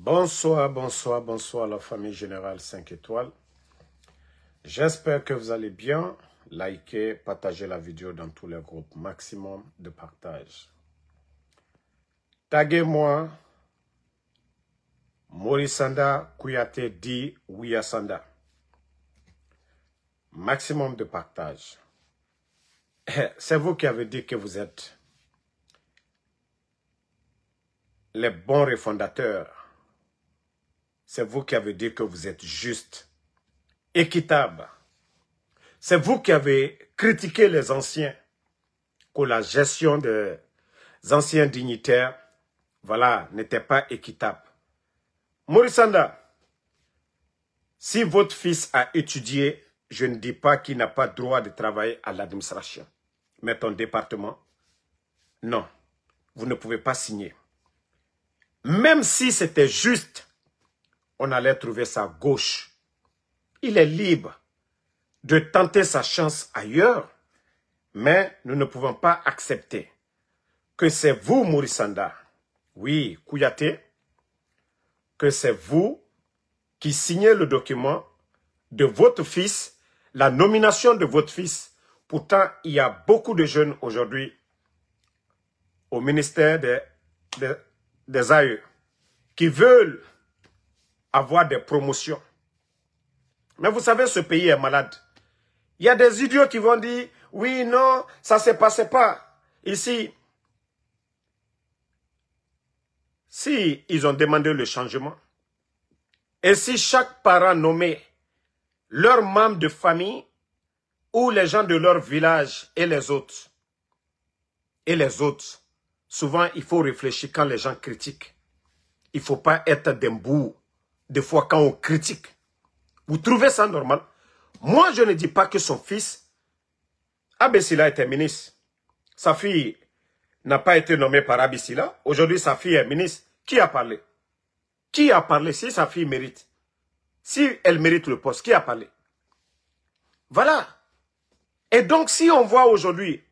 Bonsoir, bonsoir, bonsoir la famille Générale 5 étoiles. J'espère que vous allez bien. Likez, partagez la vidéo dans tous les groupes. Maximum de partage. Taguez-moi. Morisanda Kouyaté dit Wiyasanda. Maximum de partage. C'est vous qui avez dit que vous êtes les bons refondateurs. C'est vous qui avez dit que vous êtes juste, équitable. C'est vous qui avez critiqué les anciens, que la gestion des anciens dignitaires, voilà, n'était pas équitable. Morisanda, si votre fils a étudié, je ne dis pas qu'il n'a pas droit de travailler à l'administration. Mais ton département, non, vous ne pouvez pas signer. Même si c'était juste, on allait trouver sa gauche. Il est libre de tenter sa chance ailleurs, mais nous ne pouvons pas accepter que c'est vous, Morisanda, oui, Kouyaté, que c'est vous qui signez le document de votre fils, la nomination de votre fils. Pourtant, il y a beaucoup de jeunes aujourd'hui au ministère des AE qui veulent avoir des promotions. Mais vous savez, ce pays est malade. Il y a des idiots qui vont dire, oui, non, ça ne se passait pas. Ici, si ils ont demandé le changement, et si chaque parent nommait leurs membres de famille ou les gens de leur village et les autres, souvent il faut réfléchir quand les gens critiquent. Il ne faut pas être d'un bout. Des fois, quand on critique, vous trouvez ça normal? Moi, je ne dis pas que son fils, Abessila était ministre. Sa fille n'a pas été nommée par Abessila. Aujourd'hui, sa fille est ministre. Qui a parlé? Qui a parlé si sa fille mérite? Si elle mérite le poste, qui a parlé? Voilà. Et donc, si on voit aujourd'hui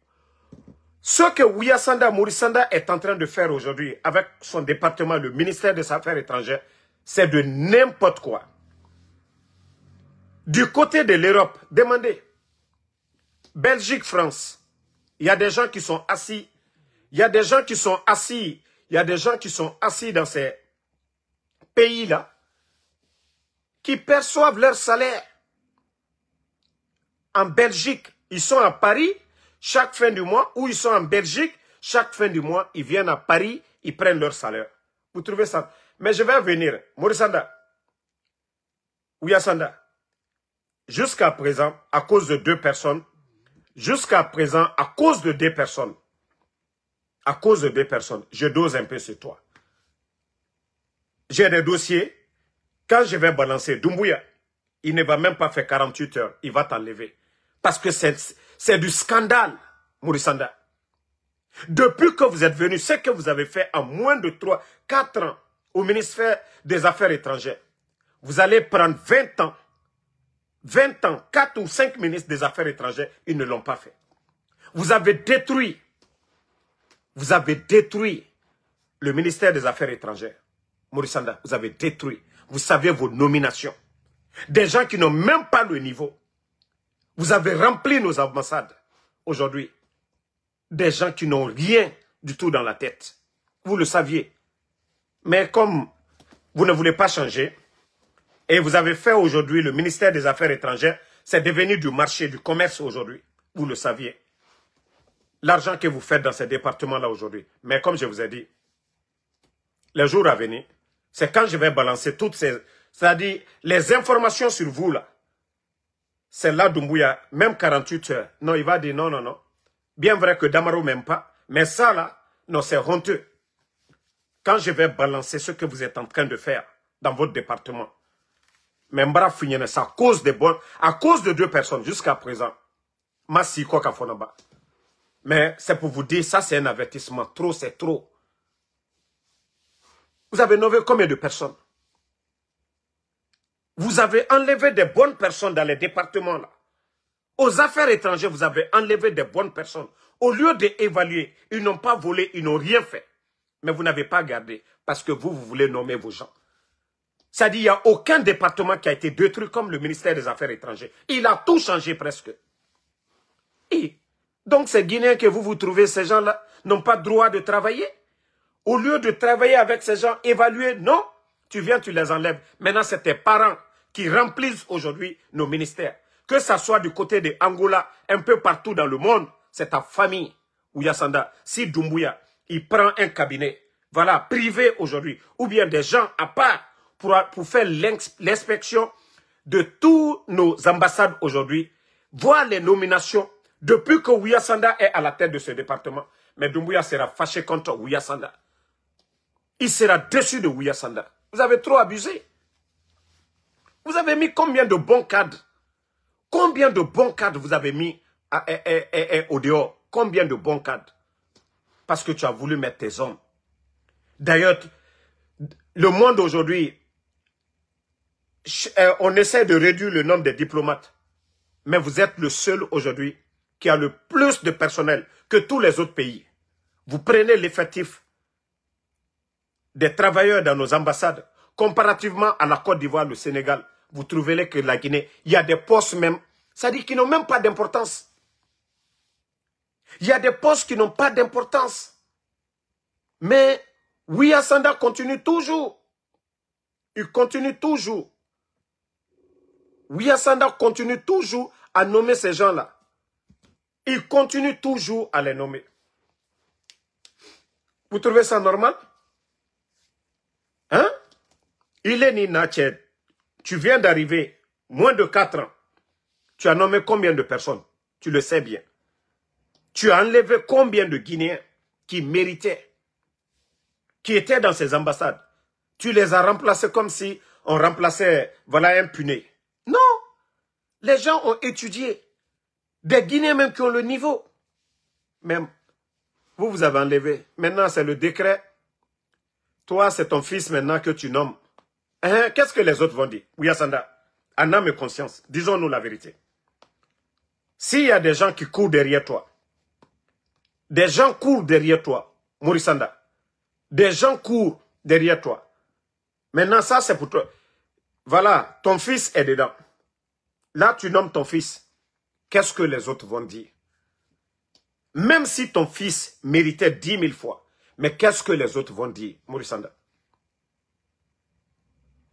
ce que Wiyasanda Morisanda est en train de faire aujourd'hui avec son département, le ministère des Affaires étrangères, c'est de n'importe quoi. Du côté de l'Europe, demandez. Belgique, France, il y a des gens qui sont assis. Il y a des gens qui sont assis. Il y a des gens qui sont assis dans ces pays-là qui perçoivent leur salaire. En Belgique, ils sont à Paris chaque fin du mois, ou ils sont en Belgique chaque fin du mois, ils viennent à Paris, ils prennent leur salaire. Vous trouvez ça? Mais je vais venir. Morisanda, Wiyasanda, jusqu'à présent, à cause de deux personnes, jusqu'à présent, à cause de deux personnes, je dose un peu sur toi. J'ai des dossiers, quand je vais balancer Doumbouya, il ne va même pas faire 48 heures, il va t'enlever. Parce que c'est du scandale, Morisanda. Depuis que vous êtes venu, ce que vous avez fait en moins de 4 ans au ministère des Affaires étrangères, vous allez prendre 20 ans. 20 ans, 4 ou 5 ministres des Affaires étrangères, ils ne l'ont pas fait. Vous avez détruit le ministère des Affaires étrangères. Morisanda, vous avez détruit. Vous savez vos nominations. Des gens qui n'ont même pas le niveau. Vous avez rempli nos ambassades aujourd'hui. Des gens qui n'ont rien du tout dans la tête. Vous le saviez. Mais comme vous ne voulez pas changer, et vous avez fait aujourd'hui le ministère des Affaires étrangères, c'est devenu du marché, du commerce aujourd'hui. Vous le saviez. L'argent que vous faites dans ces départements-là aujourd'hui. Mais comme je vous ai dit, les jours à venir, c'est quand je vais balancer toutes ces... C'est-à-dire, les informations sur vous, là. C'est là Doumbouya, même 48 heures. Non, il va dire non, non, non. Bien vrai que Damaro même pas. Mais ça, là, non, c'est honteux. Quand je vais balancer ce que vous êtes en train de faire dans votre département, mais Mbara Finyene, c'est à cause de deux personnes jusqu'à présent. Massi Koka Fonaba. Mais c'est pour vous dire, ça c'est un avertissement. Trop, c'est trop. Vous avez nommé combien de personnes? Vous avez enlevé des bonnes personnes dans les départements là. Aux affaires étrangères, vous avez enlevé des bonnes personnes. Au lieu d'évaluer, ils n'ont pas volé, ils n'ont rien fait. Mais vous n'avez pas gardé parce que vous voulez nommer vos gens. C'est-à-dire, il n'y a aucun département qui a été détruit comme le ministère des Affaires étrangères. Il a tout changé presque. Et donc, ces Guinéens que vous trouvez, ces gens-là, n'ont pas droit de travailler. Au lieu de travailler avec ces gens, évaluer, non, tu viens, tu les enlèves. Maintenant, c'est tes parents qui remplissent aujourd'hui nos ministères. Que ça soit du côté de Angola, un peu partout dans le monde, c'est ta famille, Ouyasanda. Si Doumbouya, il prend un cabinet, voilà, privé aujourd'hui, ou bien des gens à part pour faire l'inspection de tous nos ambassades aujourd'hui, voir les nominations depuis que Ouyasanda est à la tête de ce département. Mais Doumbouya sera fâché contre Ouyasanda. Il sera déçu de Ouyasanda. Vous avez trop abusé. Vous avez mis combien de bons cadres? Combien de bons cadres vous avez mis au dehors? Combien de bons cadres? Parce que tu as voulu mettre tes hommes. D'ailleurs, le monde aujourd'hui, on essaie de réduire le nombre de diplomates. Mais vous êtes le seul aujourd'hui qui a le plus de personnel que tous les autres pays. Vous prenez l'effectif des travailleurs dans nos ambassades, comparativement à la Côte d'Ivoire, le Sénégal, vous trouverez que la Guinée, il y a des postes même, c'est-à-dire qui n'ont même pas d'importance. Il y a des postes qui n'ont pas d'importance. Mais Ouyasanda continue toujours. Il continue toujours. Ouyasanda continue toujours à nommer ces gens-là. Il continue toujours à les nommer. Vous trouvez ça normal? Hein? Il est Ninachet. Tu viens d'arriver, moins de 4 ans. Tu as nommé combien de personnes? Tu le sais bien. Tu as enlevé combien de Guinéens qui méritaient, qui étaient dans ces ambassades? Tu les as remplacés comme si on remplaçait, voilà, un puné. Non! Les gens ont étudié. Des Guinéens même qui ont le niveau. Même, vous avez enlevé. Maintenant, c'est le décret. Toi, c'est ton fils maintenant que tu nommes. Hein? Qu'est-ce que les autres vont dire? Ouyasanda, en âme et conscience, disons-nous la vérité. S'il y a des gens qui courent derrière toi, des gens courent derrière toi, Mourisanda, des gens courent derrière toi. Maintenant, ça, c'est pour toi. Voilà, ton fils est dedans. Là, tu nommes ton fils. Qu'est-ce que les autres vont dire? Même si ton fils méritait 10 000 fois, mais qu'est-ce que les autres vont dire, Mourisanda?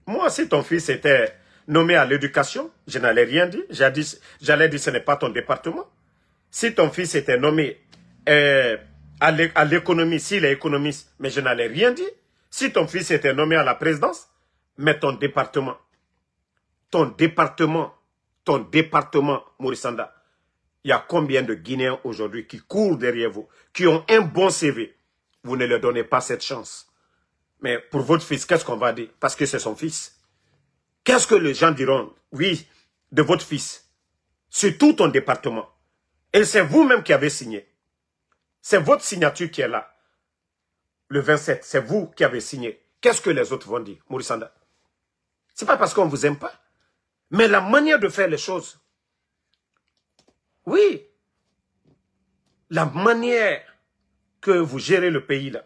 Moi, si ton fils était nommé à l'éducation, je n'allais rien dire. J'allais dire ce n'est pas ton département. Si ton fils était nommé à l'économie, s'il est économiste, mais je n'allais rien dire. Si ton fils était nommé à la présidence, mais ton département, Mourisanda, il y a combien de Guinéens aujourd'hui qui courent derrière vous, qui ont un bon CV? Vous ne leur donnez pas cette chance. Mais pour votre fils, qu'est-ce qu'on va dire? Parce que c'est son fils. Qu'est-ce que les gens diront? Oui, de votre fils. C'est tout ton département. Et c'est vous-même qui avez signé. C'est votre signature qui est là. Le 27, c'est vous qui avez signé. Qu'est-ce que les autres vont dire, Mourisanda? Ce n'est pas parce qu'on ne vous aime pas. Mais la manière de faire les choses. Oui. La manière que vous gérez le pays là.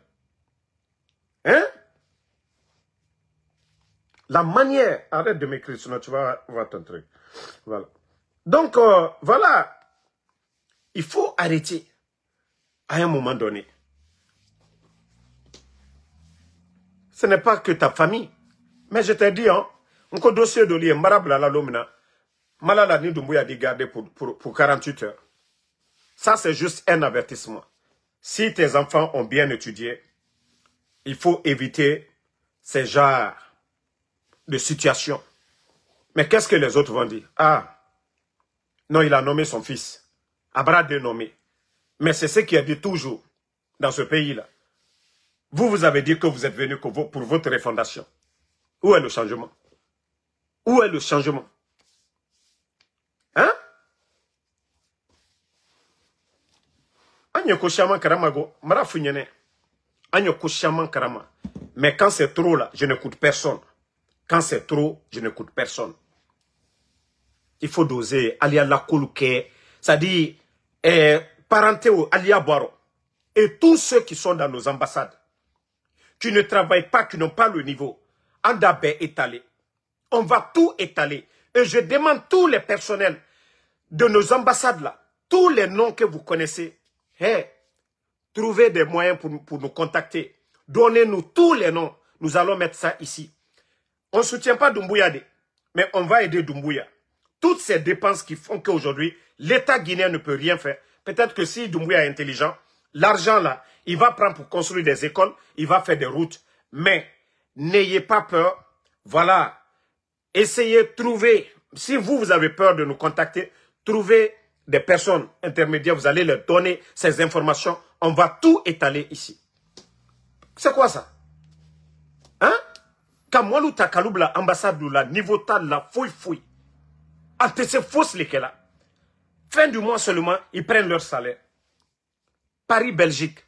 Hein? La manière, arrête de m'écrire, sinon tu vas voir ton truc. Voilà. Donc, voilà. Il faut arrêter à un moment donné. Ce n'est pas que ta famille. Mais je t'ai dit, hein, un dossier de lié, marabla la lomina, malala ni Doumbouya dit garder pour 48 heures. Ça, c'est juste un avertissement. Si tes enfants ont bien étudié, il faut éviter ces genres de situation. Mais qu'est-ce que les autres vont dire? Ah, non, il a nommé son fils. Abra dénommé. Mais c'est ce qu'il a dit toujours dans ce pays-là. Vous avez dit que vous êtes venu pour votre refondation. Où est le changement? Où est le changement? Hein? Agno Shaman Karamago, Marafunyene. Agno Shaman Karama. Mais quand c'est trop là, je n'écoute personne. Quand c'est trop, je n'écoute personne. Il faut doser. Alia Lakoluke, c'est-à-dire, Parenteo, Alia Baro. Et tous ceux qui sont dans nos ambassades, qui ne travaillent pas, qui n'ont pas le niveau, Andabé étalé. On va tout étaler. Et je demande tous les personnels de nos ambassades là, tous les noms que vous connaissez, hey, trouvez des moyens pour nous contacter. Donnez-nous tous les noms. Nous allons mettre ça ici. On ne soutient pas Doumbouya, mais on va aider Doumbouya. Toutes ces dépenses qui font qu'aujourd'hui, l'État guinéen ne peut rien faire. Peut-être que si Doumbouya est intelligent, l'argent là, il va prendre pour construire des écoles, il va faire des routes. Mais n'ayez pas peur. Voilà. Essayez de trouver, si vous avez peur de nous contacter, trouvez des personnes intermédiaires, vous allez leur donner ces informations. On va tout étaler ici. C'est quoi ça? Hein? Kamwalu Takaloubla, ambassade de la niveau tal la fouille. Ante se fausse lesquels là. Fin du mois seulement, ils prennent leur salaire. Paris, Belgique.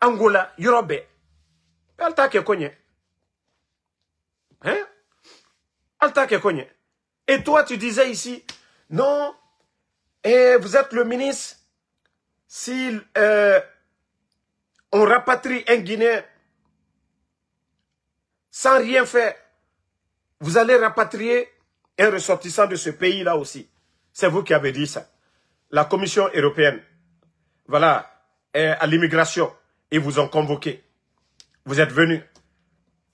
Angola, Europe. Alta ke konye. Hein? Alta ke konye. Et toi, tu disais ici, non, vous êtes le ministre. Si on rapatrie un Guinéen sans rien faire, vous allez rapatrier un ressortissant de ce pays-là aussi. C'est vous qui avez dit ça. La Commission européenne, voilà, à l'immigration, ils vous ont convoqué. Vous êtes venus.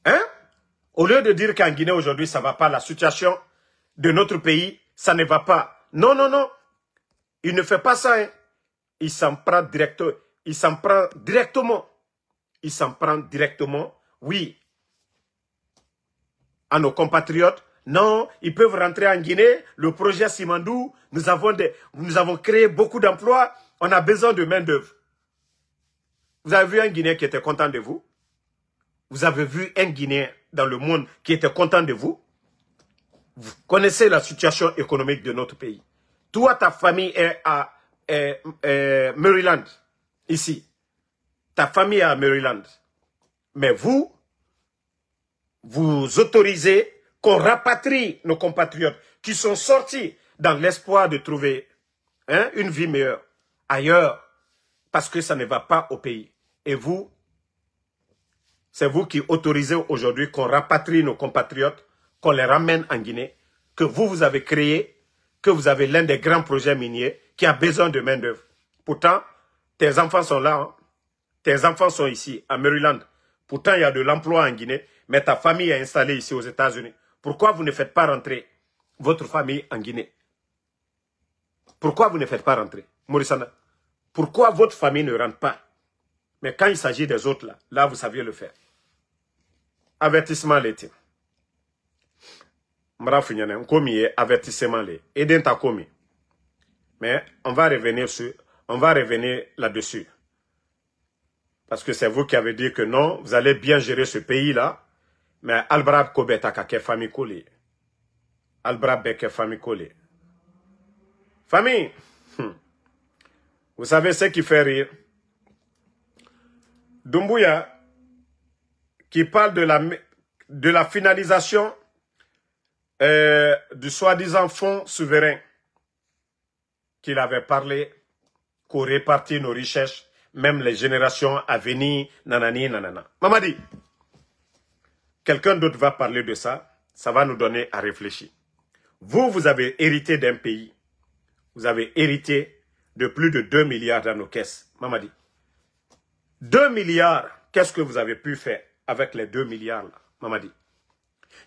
Hein? Au lieu de dire qu'en Guinée aujourd'hui, ça ne va pas, la situation de notre pays, ça ne va pas. Non, non, non. Il ne fait pas ça. Hein. Il s'en prend directement. Il s'en prend directement. Il s'en prend directement, oui, à nos compatriotes. Non, ils peuvent rentrer en Guinée. Le projet Simandou, nous avons créé beaucoup d'emplois. On a besoin de main-d'œuvre. Vous avez vu un Guinéen qui était content de vous? Vous avez vu un Guinéen dans le monde qui était content de vous? Vous connaissez la situation économique de notre pays. Toi, ta famille est à Maryland, ici. Ta famille est à Maryland. Mais vous autorisez qu'on rapatrie nos compatriotes qui sont sortis dans l'espoir de trouver une vie meilleure ailleurs, parce que ça ne va pas au pays. Et vous, c'est vous qui autorisez aujourd'hui qu'on rapatrie nos compatriotes, qu'on les ramène en Guinée, que vous avez créé, que vous avez l'un des grands projets miniers qui a besoin de main-d'œuvre. Pourtant, tes enfants sont là, hein? Tes enfants sont ici, à Maryland. Pourtant, il y a de l'emploi en Guinée, mais ta famille est installée ici aux États-Unis. Pourquoi vous ne faites pas rentrer votre famille en Guinée? Pourquoi vous ne faites pas rentrer, Morissana? Pourquoi votre famille ne rentre pas? Mais quand il s'agit des autres, là, vous saviez le faire. Avertissement l'été. M'rafinyane, komi avertissement les. Eden ta komi. Mais on va revenir là-dessus. Parce que c'est vous qui avez dit que non, vous allez bien gérer ce pays-là. Mais Albrab Kobeta kake famille collée. Albrab beke famille collée. Famille, vous savez ce qui fait rire? Doumbouya, qui parle de la finalisation du soi-disant fonds souverain, qu'il avait parlé, qu'on répartit nos richesses, même les générations à venir, nanani, nanana. Mamadi, quelqu'un d'autre va parler de ça, ça va nous donner à réfléchir. Vous avez hérité d'un pays, vous avez hérité de plus de 2 milliards dans nos caisses. Mamadi, 2 milliards, qu'est-ce que vous avez pu faire avec les 2 milliards là, Mamadi?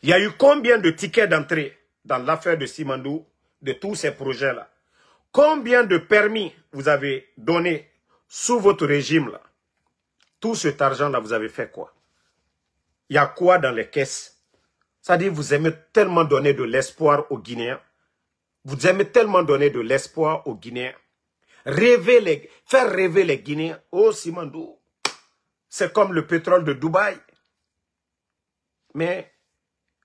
Il y a eu combien de tickets d'entrée dans l'affaire de Simandou, de tous ces projets-là? Combien de permis vous avez donné sous votre régime là? Tout cet argent-là, vous avez fait quoi? Il y a quoi dans les caisses? C'est-à-dire, vous aimez tellement donner de l'espoir aux Guinéens. Vous aimez tellement donner de l'espoir aux Guinéens. Faire rêver les Guinéens. Oh, Simandou, c'est comme le pétrole de Dubaï. Mais,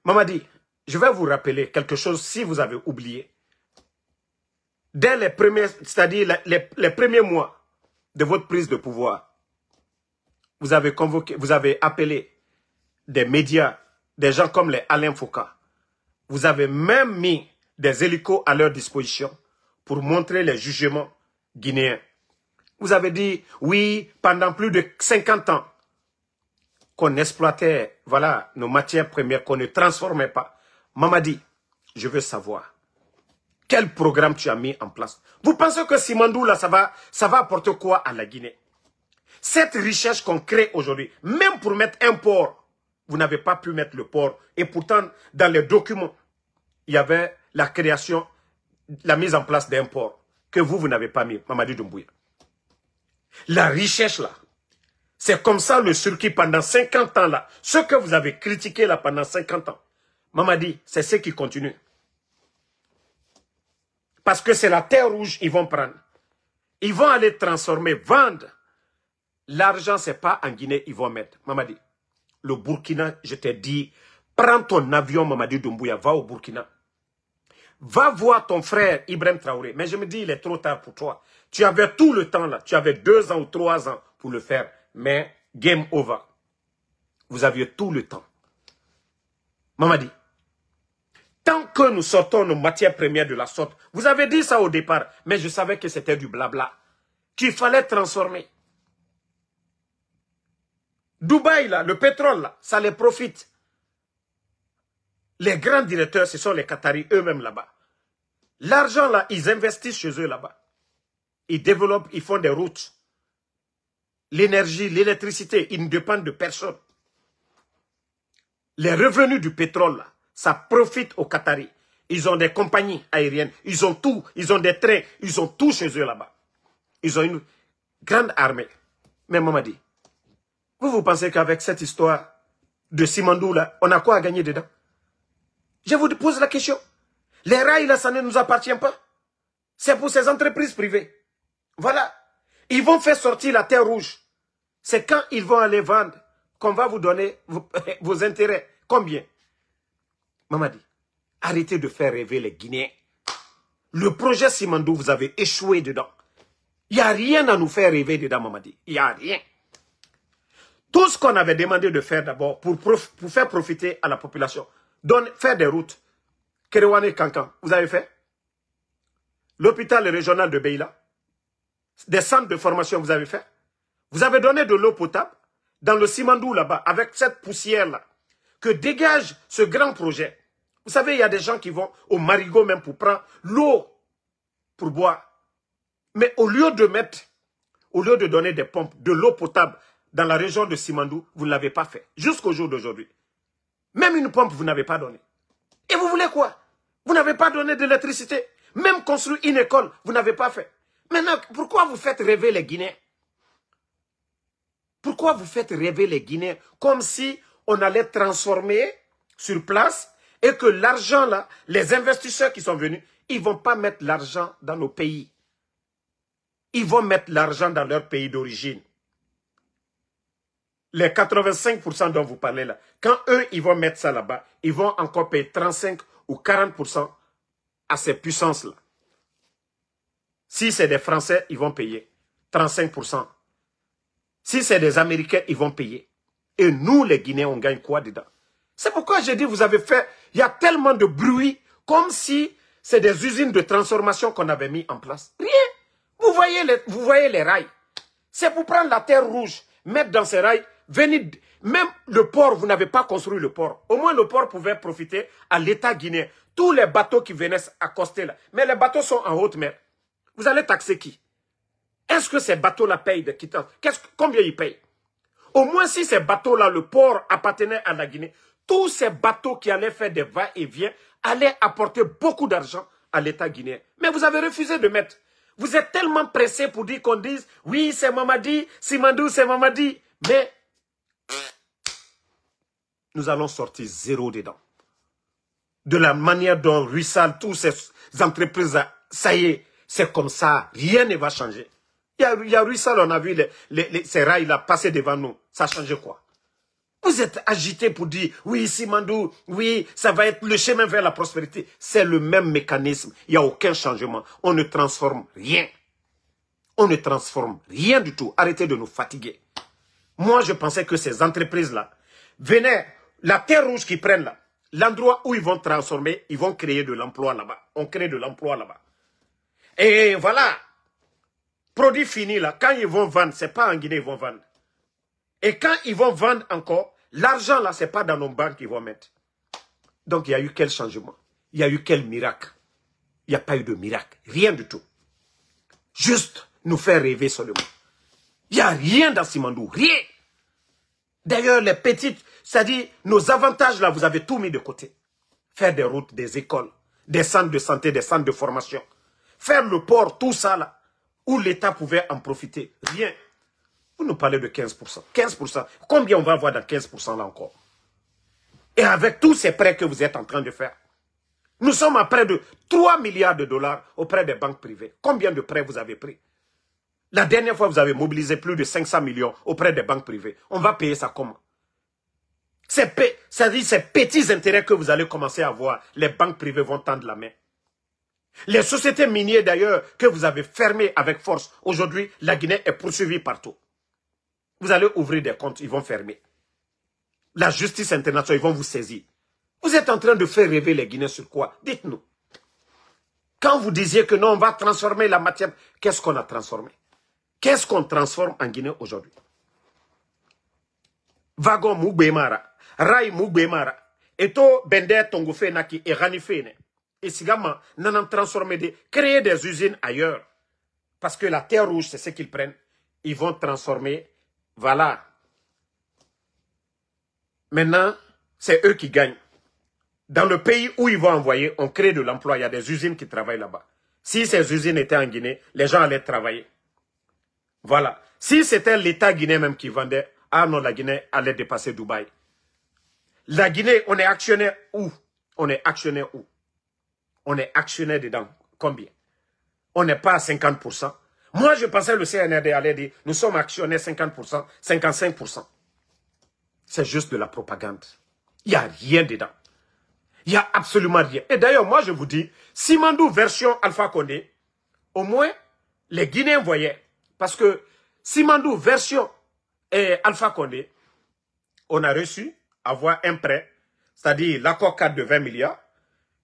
Mamadi, je vais vous rappeler quelque chose si vous avez oublié. Dès les premiers, c'est-à-dire les premiers mois de votre prise de pouvoir, vous avez convoqué, vous avez appelé des médias, des gens comme les Alain Foucault. Vous avez même mis des hélicos à leur disposition pour montrer les jugements guinéens. Vous avez dit, oui, pendant plus de 50 ans, qu'on exploitait, voilà, nos matières premières, qu'on ne transformait pas. Mamadi, je veux savoir, quel programme tu as mis en place? Vous pensez que Simandou, là, ça va apporter quoi à la Guinée? Cette richesse qu'on crée aujourd'hui, même pour mettre un port, vous n'avez pas pu mettre le port. Et pourtant, dans les documents, il y avait la création, la mise en place d'un port que vous n'avez pas mis, Mamadi Doumbouya. La richesse, là, c'est comme ça le circuit pendant 50 ans, là. Ce que vous avez critiqué, là, pendant 50 ans, Mamadi, c'est ce qui continue. Parce que c'est la terre rouge ils vont prendre. Ils vont aller transformer, vendre. L'argent, ce n'est pas en Guinée, ils vont mettre. Mamadi, le Burkina, je t'ai dit, prends ton avion, Mamadi Doumbouya, va au Burkina. Va voir ton frère Ibrahim Traoré. Mais je me dis, il est trop tard pour toi. Tu avais tout le temps là. Tu avais 2 ans ou 3 ans pour le faire. Mais game over. Vous aviez tout le temps. Mamadi, tant que nous sortons nos matières premières de la sorte, vous avez dit ça au départ, mais je savais que c'était du blabla, qu'il fallait transformer. Dubaï, là, le pétrole, là, ça les profite. Les grands directeurs, ce sont les Qataris eux-mêmes là-bas. L'argent, là, ils investissent chez eux là-bas. Ils développent, ils font des routes. L'énergie, l'électricité, ils ne dépendent de personne. Les revenus du pétrole, là, ça profite aux Qataris. Ils ont des compagnies aériennes, ils ont tout, ils ont des trains, ils ont tout chez eux là-bas. Ils ont une grande armée. Mais Mamadi, vous pensez qu'avec cette histoire de Simandou, là, on a quoi à gagner dedans? Je vous pose la question. Les rails, là, ça ne nous appartient pas. C'est pour ces entreprises privées. Voilà. Ils vont faire sortir la terre rouge. C'est quand ils vont aller vendre qu'on va vous donner vos intérêts. Combien? Mamadi, arrêtez de faire rêver les Guinéens. Le projet Simandou, vous avez échoué dedans. Il n'y a rien à nous faire rêver dedans, Mamadi. Il n'y a rien. Tout ce qu'on avait demandé de faire d'abord pour faire profiter à la population, faire des routes, Kerewane Kankan, vous avez fait? L'hôpital régional de Beila, des centres de formation, vous avez fait? Vous avez donné de l'eau potable dans le Simandou là-bas, avec cette poussière-là, que dégage ce grand projet. Vous savez, il y a des gens qui vont au Marigot même pour prendre l'eau pour boire. Mais au lieu de donner des pompes, de l'eau potable dans la région de Simandou, vous ne l'avez pas fait. Jusqu'au jour d'aujourd'hui. Même une pompe, vous n'avez pas donné. Et vous voulez quoi? Vous n'avez pas donné d'électricité. Même construire une école, vous n'avez pas fait. Maintenant, pourquoi vous faites rêver les Guinéens? Pourquoi vous faites rêver les Guinéens comme si on allait transformer sur place et que l'argent là, les investisseurs qui sont venus, ils ne vont pas mettre l'argent dans nos pays. Ils vont mettre l'argent dans leur pays d'origine. Les 85% dont vous parlez là, quand eux, ils vont mettre ça là-bas, ils vont encore payer 35 ou 40% à ces puissances-là. Si c'est des Français, ils vont payer 35%. Si c'est des Américains, ils vont payer. Et nous, les Guinéens, on gagne quoi dedans? C'est pourquoi j'ai dit, vous avez fait, il y a tellement de bruit, comme si c'est des usines de transformation qu'on avait mis en place. Rien. Vous voyez les rails. C'est pour prendre la terre rouge, mettre dans ces rails, venir, même le port, vous n'avez pas construit le port. Au moins, le port pouvait profiter à l'État guinéen. Tous les bateaux qui venaient accoster là. Mais les bateaux sont en haute mer. Vous allez taxer qui? Est-ce que ces bateaux-là payent des quittances? Combien ils payent? Au moins, si ces bateaux-là, le port appartenait à la Guinée, tous ces bateaux qui allaient faire des va-et-vient allaient apporter beaucoup d'argent à l'État guinéen. Mais vous avez refusé de mettre. Vous êtes tellement pressé pour dire qu'on dise, oui, c'est Mamadi, Simandou, c'est Mamadi. Mais nous allons sortir zéro dedans. De la manière dont ruissellent toutes ces entreprises, ça y est, c'est comme ça, rien ne va changer. Il y a ruissell, on a vu ces rails-là passer devant nous. Ça a changé quoi? Vous êtes agité pour dire, oui, Simandou, oui, ça va être le chemin vers la prospérité. C'est le même mécanisme. Il n'y a aucun changement. On ne transforme rien. On ne transforme rien du tout. Arrêtez de nous fatiguer. Moi, je pensais que ces entreprises-là venaient, la terre rouge qu'ils prennent là, l'endroit où ils vont transformer, ils vont créer de l'emploi là-bas. On crée de l'emploi là-bas. Et voilà. Produit fini là, quand ils vont vendre, ce n'est pas en Guinée ils vont vendre. Et quand ils vont vendre encore, l'argent là, ce n'est pas dans nos banques qu'ils vont mettre. Donc il y a eu quel changement? Il y a eu quel miracle? Il n'y a pas eu de miracle. Rien du tout. Juste nous faire rêver seulement. Il n'y a rien dans Simandou. Rien. D'ailleurs, les petites, c'est-à-dire nos avantages là, vous avez tout mis de côté. Faire des routes, des écoles, des centres de santé, des centres de formation. Faire le port, tout ça là, où l'État pouvait en profiter. Rien. Vous nous parlez de 15%. 15%. Combien on va avoir dans 15% là encore? Et avec tous ces prêts que vous êtes en train de faire. Nous sommes à près de 3 milliards de dollars auprès des banques privées. Combien de prêts vous avez pris? La dernière fois, vous avez mobilisé plus de 500 millions auprès des banques privées. On va payer ça comment? C'est-à-dire ces petits intérêts que vous allez commencer à avoir, les banques privées vont tendre la main. Les sociétés minières d'ailleurs que vous avez fermées avec force, aujourd'hui, la Guinée est poursuivie partout. Vous allez ouvrir des comptes, ils vont fermer. La justice internationale, ils vont vous saisir. Vous êtes en train de faire rêver les Guinéens sur quoi? Dites-nous. Quand vous disiez que non, on va transformer la matière, qu'est-ce qu'on a transformé? Qu'est-ce qu'on transforme en Guinée aujourd'hui? Wagon Moubemara, Rai Moubemara, Eto Bender Tongofe Naki et Ranifene. Et Sigama, n'en transformer créer des usines ailleurs. Parce que la terre rouge, c'est ce qu'ils prennent. Ils vont transformer. Voilà. Maintenant, c'est eux qui gagnent. Dans le pays où ils vont envoyer, on crée de l'emploi. Il y a des usines qui travaillent là-bas. Si ces usines étaient en Guinée, les gens allaient travailler. Voilà. Si c'était l'État guinéen même qui vendait, ah non, la Guinée allait dépasser Dubaï. La Guinée, on est actionnaire où? On est actionnaire où? On est actionnaire dedans. Combien? On n'est pas à 50%. Moi, je pensais que le CNRD allait dire, nous sommes actionnaires 50%, 55%. C'est juste de la propagande. Il n'y a rien dedans. Il n'y a absolument rien. Et d'ailleurs, moi, je vous dis, Simandou version Alpha Condé, au moins, les Guinéens voyaient. Parce que Simandou version Alpha Condé, on a reçu avoir un prêt, c'est-à-dire l'accord cadre de 20 milliards,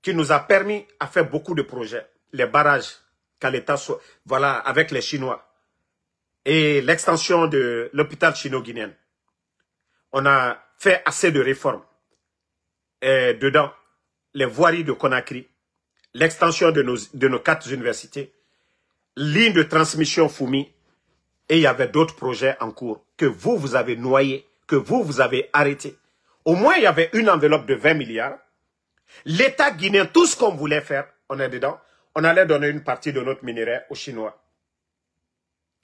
qui nous a permis à faire beaucoup de projets. Les barrages, qu'à l'État soit, voilà, avec les Chinois. Et l'extension de l'hôpital chino-guinéen. On a fait assez de réformes. Et dedans, les voiries de Conakry, l'extension de nos 4 universités, ligne de transmission Foumi, et il y avait d'autres projets en cours que vous avez noyés, que vous avez arrêtés. Au moins, il y avait une enveloppe de 20 milliards. L'État guinéen, tout ce qu'on voulait faire, on est dedans. On allait donner une partie de notre minerai aux Chinois.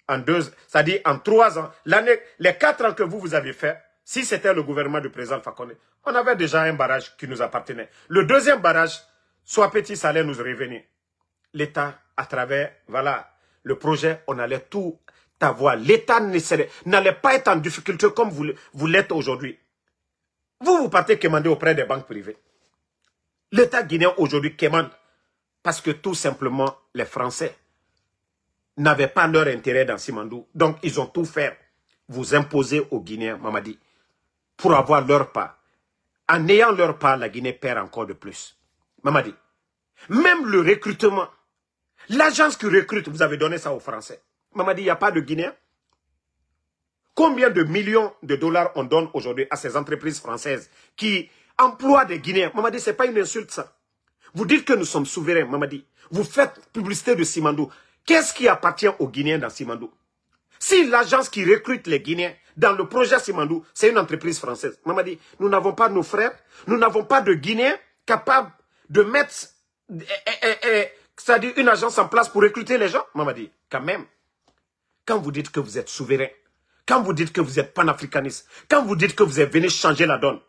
C'est-à-dire en 3 ans, les 4 ans que vous avez fait, si c'était le gouvernement du président Fakonde, on avait déjà un barrage qui nous appartenait. Le deuxième barrage, soit petit, ça allait nous revenir. L'État, à travers, voilà, le projet, on allait tout avoir. L'État n'allait pas être en difficulté comme vous l'êtes aujourd'hui. Vous partez commander auprès des banques privées. L'État guinéen aujourd'hui commande parce que tout simplement, les Français n'avaient pas leur intérêt dans Simandou. Donc, ils ont tout fait. Vous imposer aux Guinéens, Mamadi, pour avoir leur part. En ayant leur part, la Guinée perd encore de plus. Mamadi, même le recrutement, l'agence qui recrute, vous avez donné ça aux Français. Mamadi, il n'y a pas de Guinéens. Combien de millions de dollars on donne aujourd'hui à ces entreprises françaises qui emploient des Guinéens? Mamadi, ce n'est pas une insulte ça. Vous dites que nous sommes souverains, Mamadi. Vous faites publicité de Simandou. Qu'est-ce qui appartient aux Guinéens dans Simandou? Si l'agence qui recrute les Guinéens dans le projet Simandou, c'est une entreprise française. Mamadi, nous n'avons pas nos frères, nous n'avons pas de Guinéens capables de mettre c'est-à-dire une agence en place pour recruter les gens. Mamadi, quand même, quand vous dites que vous êtes souverain, quand vous dites que vous êtes panafricaniste, quand vous dites que vous êtes venu changer la donne,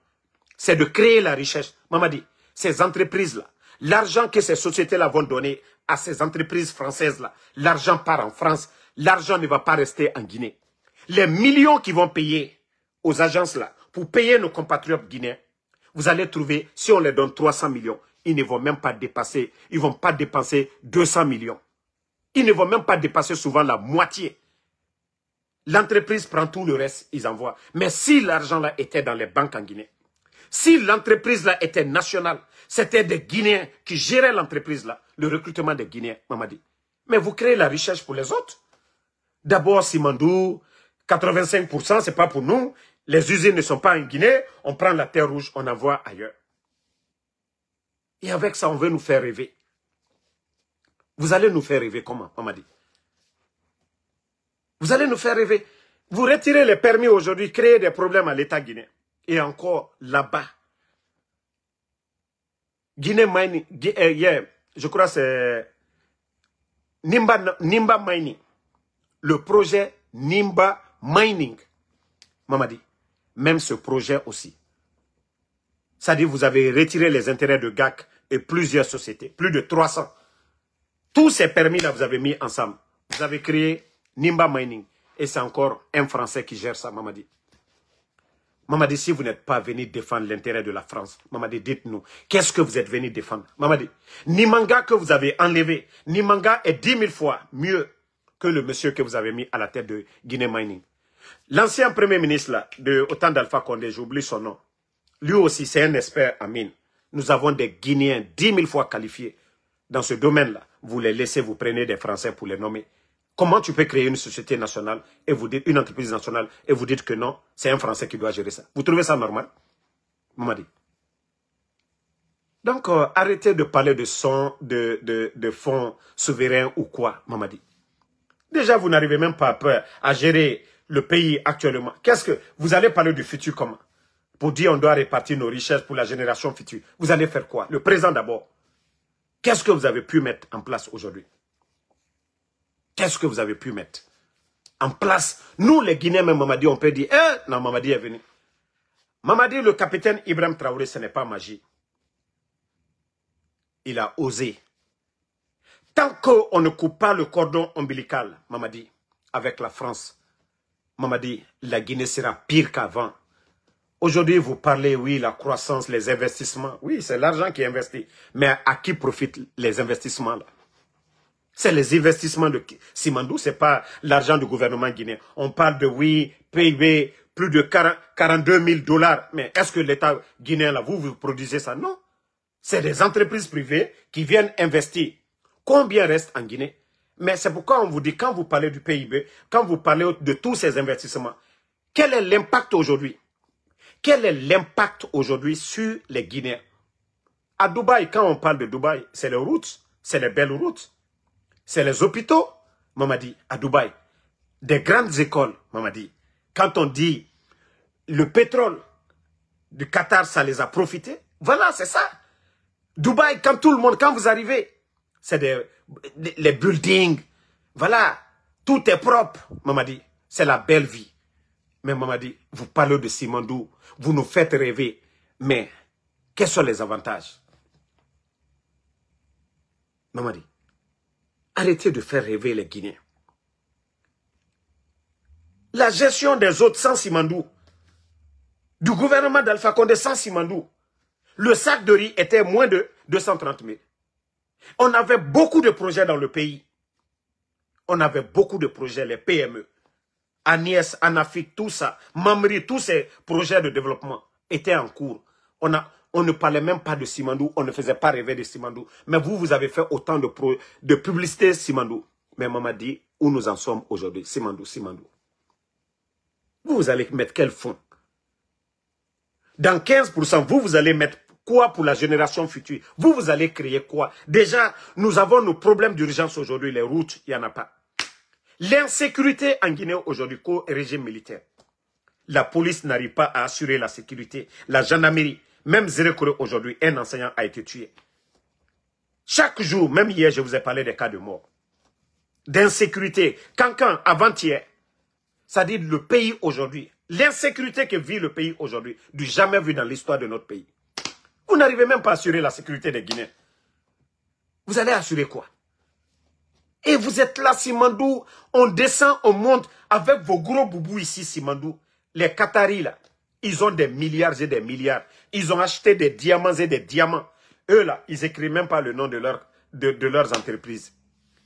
c'est de créer la richesse. Mamadi, ces entreprises-là, l'argent que ces sociétés-là vont donner à ces entreprises françaises-là, l'argent part en France, l'argent ne va pas rester en Guinée. Les millions qui vont payer aux agences-là pour payer nos compatriotes guinéens, vous allez trouver, si on les donne 300 millions, ils ne vont même pas dépasser, ils ne vont pas dépenser 200 millions. Ils ne vont même pas dépasser souvent la moitié. L'entreprise prend tout le reste, ils envoient. Mais si l'argent-là était dans les banques en Guinée, si l'entreprise-là était nationale, c'était des Guinéens qui géraient l'entreprise-là, le recrutement des Guinéens, Mamadi. Mais vous créez la richesse pour les autres. D'abord, Simandou, 85%, ce n'est pas pour nous. Les usines ne sont pas en Guinée. On prend la terre rouge, on envoie ailleurs. Et avec ça, on veut nous faire rêver. Vous allez nous faire rêver comment, Mamadi? Vous allez nous faire rêver. Vous retirez les permis aujourd'hui, créez des problèmes à l'État guinéen. Et encore là-bas. Guinée Mining, je crois que c'est Nimba Mining. Le projet Nimba Mining. Mamadi, même ce projet aussi. C'est-à-dire vous avez retiré les intérêts de GAC et plusieurs sociétés, plus de 300. Tous ces permis-là, vous avez mis ensemble. Vous avez créé Nimba Mining. Et c'est encore un Français qui gère ça, Mamadi. Mamadi, si vous n'êtes pas venu défendre l'intérêt de la France, Mamadi, dites-nous, qu'est-ce que vous êtes venu défendre? Mamadi, Nimanga que vous avez enlevé, Nimanga est 10 000 fois mieux que le monsieur que vous avez mis à la tête de Guinée Mining. L'ancien premier ministre là, de Otan d'Alpha Condé, j'oublie son nom, lui aussi c'est un expert en mine. Nous avons des Guinéens 10 000 fois qualifiés dans ce domaine-là. Vous les laissez, vous prenez des Français pour les nommer. Comment tu peux créer une société nationale et vous dites une entreprise nationale et vous dites que non, c'est un Français qui doit gérer ça? Vous trouvez ça normal, Mamadi? Donc, arrêtez de parler de fonds souverains ou quoi, Mamadi. Déjà, vous n'arrivez même pas à gérer le pays actuellement. Qu'est-ce que vous allez parler du futur comment? Pour dire on doit répartir nos richesses pour la génération future. Vous allez faire quoi? Le présent d'abord. Qu'est-ce que vous avez pu mettre en place aujourd'hui? Qu'est-ce que vous avez pu mettre en place? Nous, les Guinéens, même Mamadi, on peut dire, non, Mamadi est venu. Mamadi, le capitaine Ibrahim Traoré, ce n'est pas magie. Il a osé. Tant qu'on ne coupe pas le cordon ombilical, Mamadi, avec la France, Mamadi, la Guinée sera pire qu'avant. Aujourd'hui, vous parlez, oui, la croissance, les investissements. Oui, c'est l'argent qui est investi. Mais à qui profitent les investissements là? C'est les investissements de Simandou, ce n'est pas l'argent du gouvernement guinéen. On parle de, oui, PIB, plus de 42 000 $. Mais est-ce que l'État guinéen, là, vous produisez ça? Non. C'est des entreprises privées qui viennent investir. Combien reste en Guinée? Mais c'est pourquoi on vous dit, quand vous parlez du PIB, quand vous parlez de tous ces investissements, quel est l'impact aujourd'hui? Quel est l'impact aujourd'hui sur les Guinéens? À Dubaï, quand on parle de Dubaï, c'est les routes, c'est les belles routes. C'est les hôpitaux, Mamadi, à Dubaï. Des grandes écoles, Mamadi. Quand on dit le pétrole du Qatar, ça les a profités. Voilà, c'est ça. Dubaï, quand tout le monde, quand vous arrivez, c'est les buildings. Voilà, tout est propre, Mamadi. C'est la belle vie. Mais Mamadi, vous parlez de Simandou, vous nous faites rêver. Mais, quels sont les avantages? Mamadi, arrêtez de faire rêver les Guinéens. La gestion des autres sans Simandou, du gouvernement d'Alpha Condé sans Simandou, le sac de riz était moins de 230 000. On avait beaucoup de projets dans le pays. On avait beaucoup de projets, les PME. Agnès, Anafik, tout ça, Mamri, tous ces projets de développement étaient en cours. On ne parlait même pas de Simandou, on ne faisait pas rêver de Simandou. Mais vous avez fait autant de publicité Simandou. Mais maman dit, où nous en sommes aujourd'hui? Simandou, Simandou. Vous allez mettre quel fonds? Dans 15%, vous allez mettre quoi pour la génération future? Vous allez créer quoi? Déjà, nous avons nos problèmes d'urgence aujourd'hui, les routes, il n'y en a pas. L'insécurité en Guinée aujourd'hui, régime militaire. La police n'arrive pas à assurer la sécurité. La gendarmerie, même Zérekore aujourd'hui, un enseignant a été tué. Chaque jour, même hier, je vous ai parlé des cas de mort. D'insécurité. Cancan, avant-hier. Ça dit le pays aujourd'hui. L'insécurité que vit le pays aujourd'hui, du jamais vu dans l'histoire de notre pays. Vous n'arrivez même pas à assurer la sécurité des Guinéens. Vous allez assurer quoi? Et vous êtes là, Simandou, on descend, on monte avec vos gros boubous ici, Simandou. Les Qataris, là, ils ont des milliards et des milliards. Ils ont acheté des diamants et des diamants. Eux, là, ils n'écrivent même pas le nom de leurs entreprises.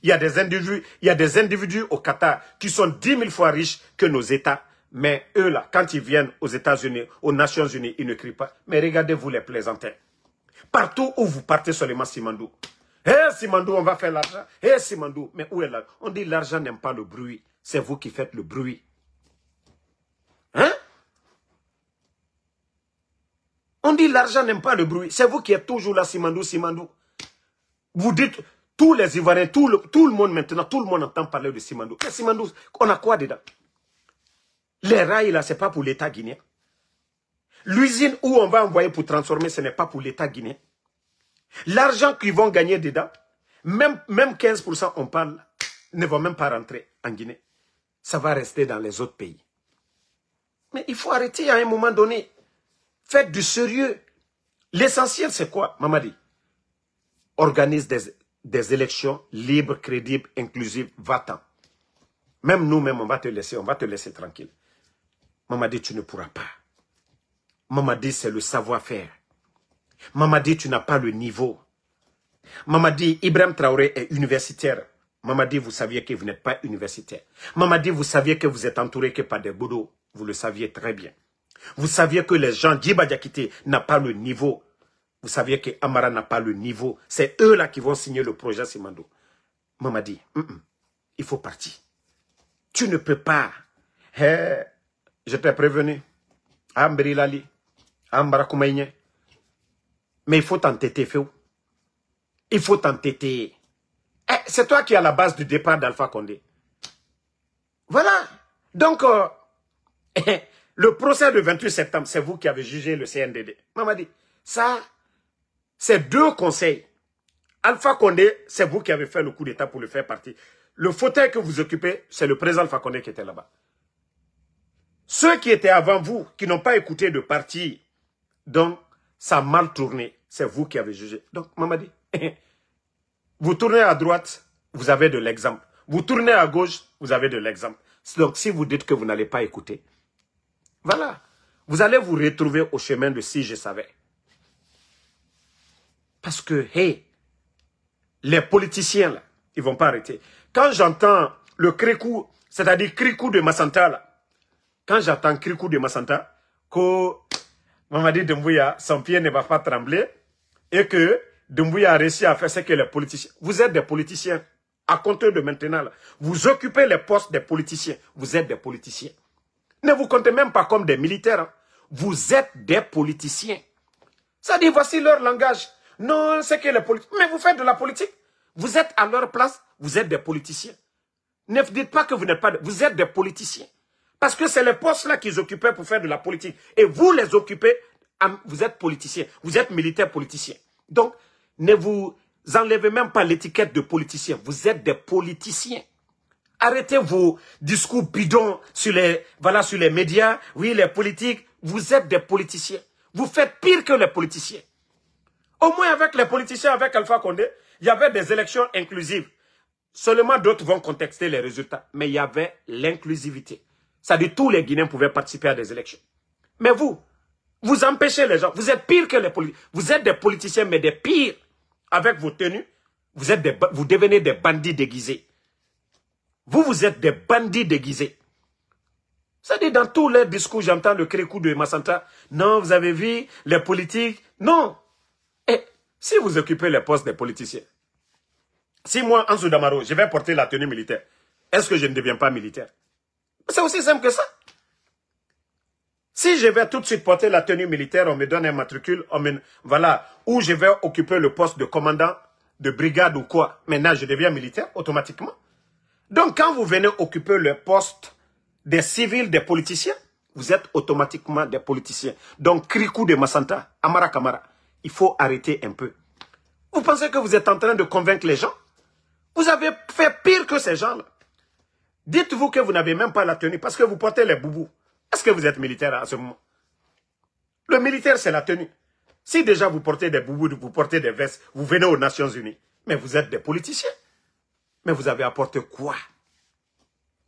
Il y a des individus au Qatar qui sont 10 000 fois riches que nos États. Mais eux, là, quand ils viennent aux États-Unis, aux Nations Unies, ils ne crient pas. Mais regardez-vous les plaisantins. Partout où vous partez seulement, Simandou. Hé Simandou, on va faire l'argent. Hé Simandou, mais où est l'argent? On dit l'argent n'aime pas le bruit. C'est vous qui faites le bruit. Hein? On dit l'argent n'aime pas le bruit. C'est vous qui êtes toujours là, Simandou, Simandou. Vous dites, tous les Ivoiriens, tout le monde maintenant, tout le monde entend parler de Simandou. Mais Simandou, on a quoi dedans? Les rails là, ce n'est pas pour l'État guinéen. L'usine où on va envoyer pour transformer, ce n'est pas pour l'État guinéen. L'argent qu'ils vont gagner dedans, même 15%, on parle, ne va même pas rentrer en Guinée. Ça va rester dans les autres pays. Mais il faut arrêter à un moment donné. Faites du sérieux. L'essentiel, c'est quoi, Mamadi? Organise des élections libres, crédibles, inclusives, va-t'en. Même nous-mêmes, on va te laisser tranquille. Mamadi, tu ne pourras pas. Mamadi, c'est le savoir-faire. Mamadi, tu n'as pas le niveau. Mamadi, Ibrahim Traoré est universitaire. Mamadi, vous saviez que vous n'êtes pas universitaire. Mamadi, vous saviez que vous êtes entouré que par des boulots. Vous le saviez très bien. Vous saviez que les gens, Djiba Diakité n'a pas le niveau. Vous saviez que Amara n'a pas le niveau. C'est eux là qui vont signer le projet Simandou. Mamadi, il faut partir. Tu ne peux pas. Hey, je t'ai prévenu. Ambri Lali, Ambara Koumaïne. Mais il faut t'entêter, Féou. Il faut t'entêter. C'est toi qui es à la base du départ d'Alpha Condé. Voilà. Donc, le procès du 28 septembre, c'est vous qui avez jugé le CNDD. Mamadi, ça, c'est deux conseils. Alpha Condé, c'est vous qui avez fait le coup d'État pour le faire partir. Le fauteuil que vous occupez, c'est le président Alpha Condé qui était là-bas. Ceux qui étaient avant vous, qui n'ont pas écouté de parti, donc ça a mal tourné. C'est vous qui avez jugé. Donc, Mamadi, vous tournez à droite, vous avez de l'exemple. Vous tournez à gauche, vous avez de l'exemple. Donc, si vous dites que vous n'allez pas écouter, voilà. Vous allez vous retrouver au chemin de si je savais. Parce que, hey, les politiciens, là, ils ne vont pas arrêter. Quand j'entends le Krikou, c'est-à-dire Krikou de Massanta, là, quand j'entends Krikou de Massanta, que Mamadi Doumbouya, son pied ne va pas trembler, et que Doumbouya a réussi à faire ce que les politiciens... Vous êtes des politiciens. À compter de maintenant, là, vous occupez les postes des politiciens. Vous êtes des politiciens. Ne vous comptez même pas comme des militaires. Hein. Vous êtes des politiciens. Ça dit, voici leur langage. Non, c'est que les politiciens... Mais vous faites de la politique. Vous êtes à leur place, vous êtes des politiciens. Ne dites pas que vous n'êtes pas... Vous êtes des politiciens. Parce que c'est les postes-là qu'ils occupaient pour faire de la politique. Et vous les occupez, vous êtes politiciens. Vous êtes militaires politiciens. Donc, ne vous enlevez même pas l'étiquette de politicien. Vous êtes des politiciens. Arrêtez vos discours bidons sur les médias. Oui, les politiques. Vous êtes des politiciens. Vous faites pire que les politiciens. Au moins avec les politiciens, avec Alpha Condé, il y avait des élections inclusives. Seulement d'autres vont contester les résultats. Mais il y avait l'inclusivité. C'est-à-dire tous les Guinéens pouvaient participer à des élections. Mais vous empêchez les gens. Vous êtes pire que les politiciens. Vous êtes des politiciens, mais des pires. Avec vos tenues, vous devenez des bandits déguisés. Vous êtes des bandits déguisés. C'est-à-dire dans tous les discours, j'entends le Krikou de Massanta. Non, vous avez vu les politiques. Non. Et si vous occupez les postes des politiciens, si moi, Ansou Damaro, je vais porter la tenue militaire, est-ce que je ne deviens pas militaire? C'est aussi simple que ça. Si je vais tout de suite porter la tenue militaire, on me donne un matricule, voilà, ou je vais occuper le poste de commandant de brigade ou quoi. Maintenant, je deviens militaire automatiquement. Donc, quand vous venez occuper le poste des civils, des politiciens, vous êtes automatiquement des politiciens. Donc, Krikou de Massanta, Amara Kamara, il faut arrêter un peu. Vous pensez que vous êtes en train de convaincre les gens? Vous avez fait pire que ces gens-là. Dites-vous que vous n'avez même pas la tenue parce que vous portez les boubous. Est-ce que vous êtes militaire à ce moment? Le militaire, c'est la tenue. Si déjà vous portez des boubous, vous portez des vestes, vous venez aux Nations Unies, mais vous êtes des politiciens. Mais vous avez apporté quoi?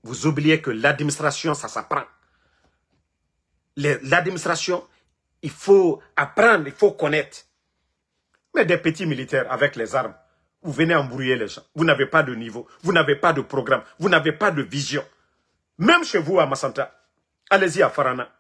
Vous oubliez que l'administration, ça s'apprend. L'administration, il faut apprendre, il faut connaître. Mais des petits militaires avec les armes, vous venez embrouiller les gens. Vous n'avez pas de niveau, vous n'avez pas de programme, vous n'avez pas de vision. Même chez vous à Massanta, allez-y à Farana.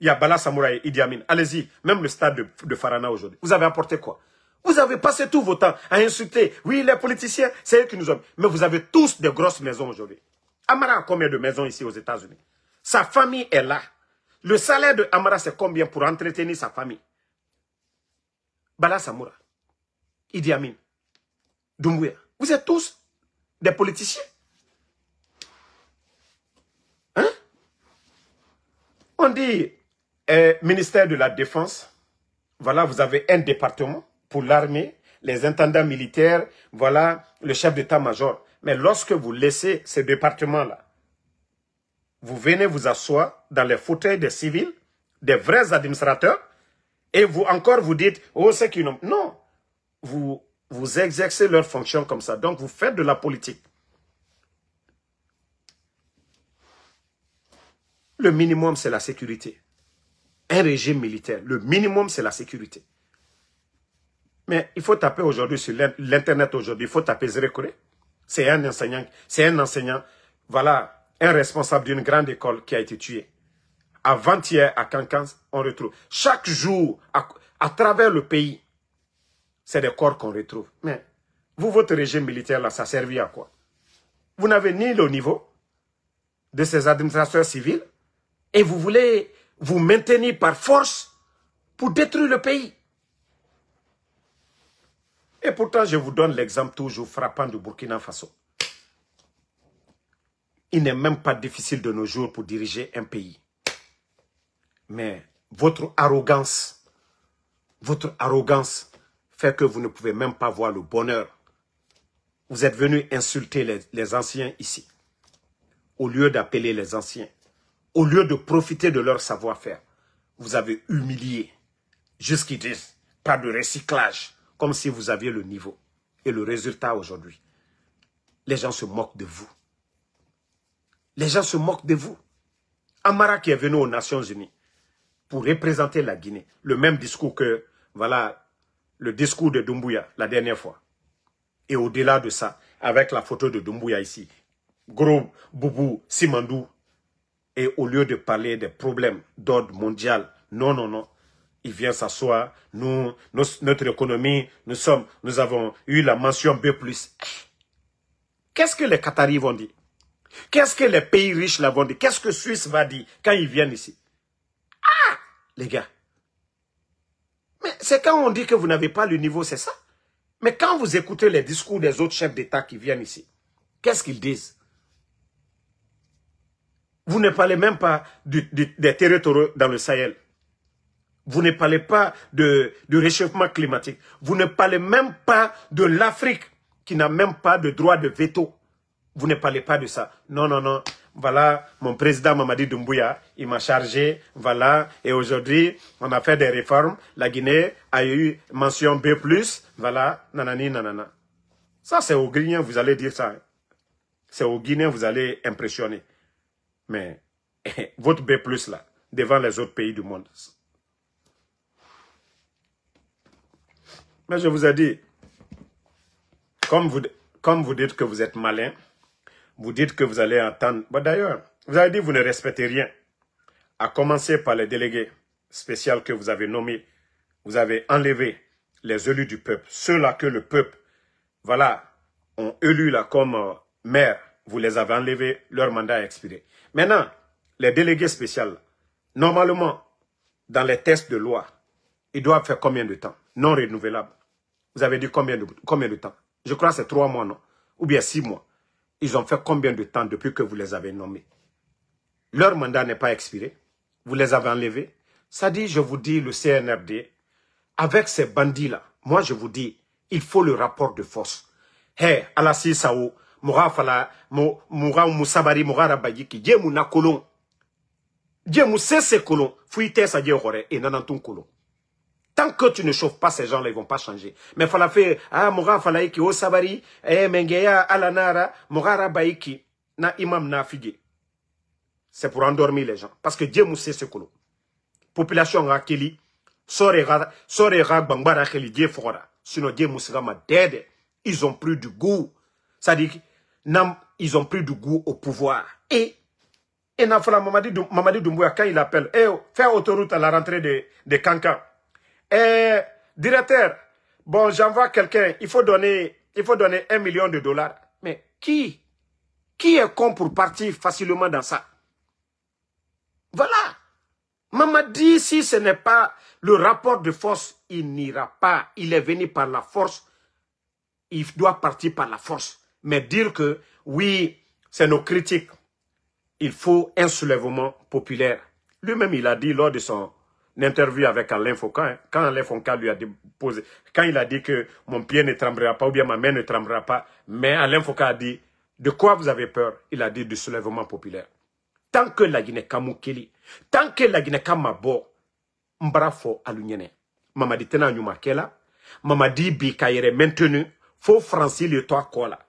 Il y a Bala Samouraï, Idi Amin. Allez-y, même le stade de Farana aujourd'hui. Vous avez apporté quoi? Vous avez passé tout votre temps à insulter. Oui, les politiciens, c'est eux qui nous ont... Mais vous avez tous des grosses maisons aujourd'hui. Amara a combien de maisons ici aux États-Unis? Sa famille est là. Le salaire de Amara, c'est combien pour entretenir sa famille? Bala Samoura, Idi Amin, Doumbouya. Vous êtes tous des politiciens. Hein? On dit, ministère de la Défense, voilà, vous avez un département pour l'armée, les intendants militaires, voilà, le chef d'état-major. Mais lorsque vous laissez ces départements-là, vous venez vous asseoir dans les fauteuils des civils, des vrais administrateurs, et vous encore vous dites, oh, c'est qu'ils n'ont... Non, vous exercez leurs fonctions comme ça. Donc, vous faites de la politique. Le minimum, c'est la sécurité. Un régime militaire, le minimum, c'est la sécurité. Mais il faut taper aujourd'hui sur l'Internet aujourd'hui, il faut taper Zérekore. C'est un enseignant, voilà, un responsable d'une grande école qui a été tué. Avant-hier, à Cancan, on retrouve. Chaque jour, à travers le pays, c'est des corps qu'on retrouve. Mais vous, votre régime militaire, là, ça servit à quoi? Vous n'avez ni le niveau de ces administrateurs civils et vous voulez vous maintenir par force pour détruire le pays. Et pourtant, je vous donne l'exemple toujours frappant du Burkina Faso. Il n'est même pas difficile de nos jours pour diriger un pays. Mais votre arrogance fait que vous ne pouvez même pas voir le bonheur. Vous êtes venus insulter les anciens ici. Au lieu d'appeler les anciens, au lieu de profiter de leur savoir-faire, vous avez humilié. Jusqu'ils disent, pas de recyclage. Comme si vous aviez le niveau. Et le résultat aujourd'hui, les gens se moquent de vous. Les gens se moquent de vous. Amara qui est venu aux Nations Unies pour représenter la Guinée. Le même discours que, voilà, le discours de Doumbouya la dernière fois. Et au-delà de ça, avec la photo de Doumbouya ici, gros boubou, Simandou. Et au lieu de parler des problèmes d'ordre mondial, non, non, non. Il vient s'asseoir, notre économie, nous avons eu la mention B+. Qu'est-ce que les Qataris vont dire? Qu'est-ce que les pays riches là vont dire? Qu'est-ce que Suisse va dire quand ils viennent ici? Ah, les gars. Mais c'est quand on dit que vous n'avez pas le niveau, c'est ça. Mais quand vous écoutez les discours des autres chefs d'État qui viennent ici, qu'est-ce qu'ils disent? Vous ne parlez même pas des territoires dans le Sahel. Vous ne parlez pas de réchauffement climatique. Vous ne parlez même pas de l'Afrique qui n'a même pas de droit de veto. Vous ne parlez pas de ça. Non, non, non. Voilà, mon président Mamadi Doumbouya, il m'a chargé, voilà. Et aujourd'hui, on a fait des réformes. La Guinée a eu mention B+, voilà, nanani, nanana. Ça, c'est aux Guinéens, vous allez dire ça. C'est aux Guinéens, vous allez impressionner. Mais votre B+, là, devant les autres pays du monde. Mais je vous ai dit, comme vous dites que vous êtes malin, vous dites que vous allez entendre. Bon, d'ailleurs, vous avez dit que vous ne respectez rien. À commencer par les délégués spéciaux que vous avez nommés. Vous avez enlevé les élus du peuple. Ceux-là que le peuple, voilà, ont élu là comme maire. Vous les avez enlevés, leur mandat a expiré. Maintenant, les délégués spéciaux, normalement, dans les tests de loi, ils doivent faire combien de temps? Non renouvelable. Vous avez dit combien de temps? Je crois que c'est 3 mois, non? Ou bien 6 mois. Ils ont fait combien de temps depuis que vous les avez nommés? Leur mandat n'est pas expiré. Vous les avez enlevés. Ça dit, je vous dis, le CNRD, avec ces bandits-là, moi je vous dis, il faut le rapport de force. Hé, Alassi Sao, Moura Fala, Moura Moussabari, Moura Rabayiki, Dje Mouna Kolon. Dje Moussese Kolon, Fouite Sadje Hore, et Nanantoun Kolon. Tant que tu ne chauffes pas ces gens-là, ils ne vont pas changer. Mais il faut la faire, Moura Falaiki, O Sabari, Mengeya, Alanara, Moura Rabayiki, na imam na figué. C'est pour endormir les gens. Parce que Dieu mousse ce colo. Population rakeli, sorera bangbara keli Dieu fora. Sinon Dieu mousse ma dede. Ils ont plus du goût. Ça dit, ils ont plus du goût au pouvoir. Et Nafala Mamadi Doumbouya, quand il appelle, faire autoroute à la rentrée de Cancan. Directeur, bon, j'envoie quelqu'un, il faut donner $1 million. Mais qui est con pour partir facilement dans ça? Voilà. Mamadi, si ce n'est pas le rapport de force, il n'ira pas. Il est venu par la force. Il doit partir par la force. Mais dire que, oui, c'est nos critiques. Il faut un soulèvement populaire. Lui-même, il a dit lors de son interview avec Alain Foucault, hein, quand Alain Foucault lui a posé, quand il a dit que mon pied ne tremblera pas ou bien ma main ne tremblera pas, mais Alain Foucault a dit, de quoi vous avez peur? Il a dit du soulèvement populaire. Tant que la Guinée Kamoukeli, tant que la Guinée Kamabo, Mbrafo Alunyene, Mamadi Tena Nyumakela, Mamadi Bikayere maintenu, faut Francis le toit kola.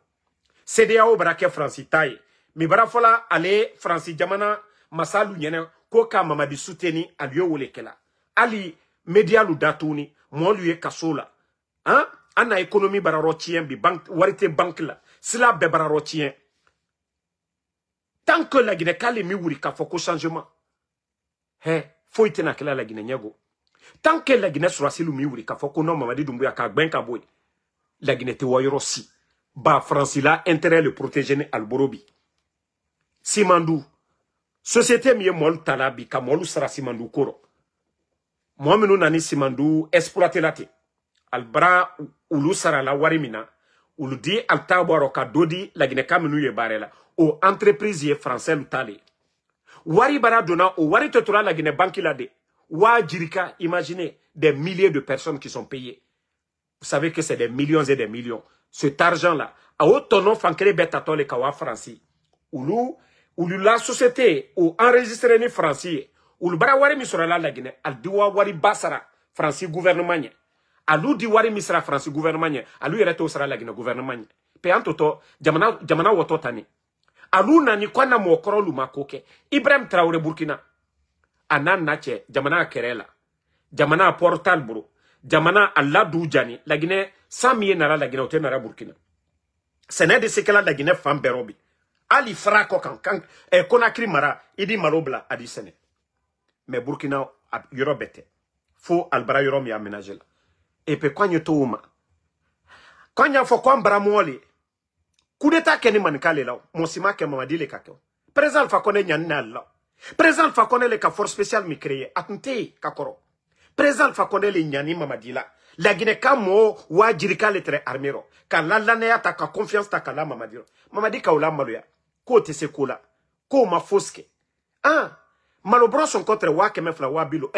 CDAO Brake Francis taille, mi Brafola ale Francis Jamana Masalu Nyene, Koka Mamadi souteni à lieu où kela. Ali média lu datouni, moi lui kasola. Hein? Ana économie bararotien bi bank warite bank la. Sila be bararotien. Tant que la Guinée kale mi wuri ka foko changement. He, faut itena kela la Guinée nyago. Tant que la Guinée sera silu mi wuri ka foko non Mamadi Doumbouya ka ben ka boy. La Guinée te wayoro si. Ba Francila intérêt le protéger Alborobi. Simandou. Société miye molu talabi ka molu sara Simandou koro. Mohamedou nani Simandou exploité late. Albra ulu sara la warimina. Ulu di altaboro ka dodi la Guinée kamenu ye barela. O entreprise ye français lutale. Wari bara dona o wari tetura la Guinée banki la de. Wa jirika, imaginez des milliers de personnes qui sont payées. Vous savez que c'est des millions et des millions. Cet argent-là, a autonome fankere betatole kawa franci. Ulu la société ou enregistré ni français. Ulu bara wari misra la Guinée. Al diwa wari basara franci gouvernement. Alu di wari misra franci gouvernement. Alu yerete osra la Guinée gouvernement. Pe antoto jamana wototani. Alu nani kwana mwokoro luma koke. Ibrahim Traoré Burkina. Anan nache jamana kerela. Jamana portal bro. Jamana Allah Doujani, la Guinée, 100 000 nara la Guinée, ou nara Burkina. Ce n'est de ce que la Guinée femme berobi. Ali frako kan Konakri mara, idi marobla adi sene. Mais Burkina, yoro bete. Fo albara yoro mi aménagé là. Et puis quand to uma. Quand y a fo kwa mbara mwole. Coup d'état keni manikale là. Monsima ke mamadi le kakeo. Présent fa kone nyanina là. Présent fa kone le ka force spéciale mi créé. Atunte kakoro. Président Fakonde le nyani mamadila. La Guinée kamo wa jirika le tre armero. Ka la laneya ta ka confiance ta kala mamadiro. Mamadi ka ula maluya. Ko te se kola. Ko ma foske. Ah. Malobro son contre wa keme fla wa bilo.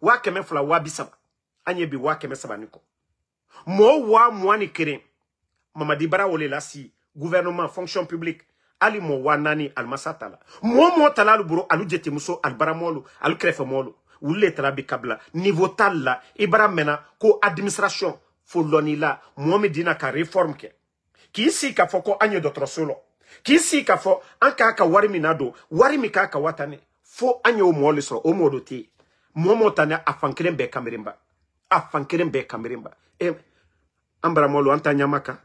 Wa keme fla wa bisaba. Anye bi wa keme sabaniko. Mo wa mwani kere. Mamadi bara ole la si. Gouvernement, fonction publique. Ali mo wa nani almasatala. Mo tala buro alu jete muso albaramolo. Alu krefe molo. Ou les kabla niveau tal la ibra mena ko administration foloni la Mohamedina ka réforme ke ki si ka foko anye d'autre solo ki si ka fo anka ka wari minado wari mika ka watane fo anye o mo le so o mo doti momo tane afankeren be kamerimba e ambra molo anta nyamaka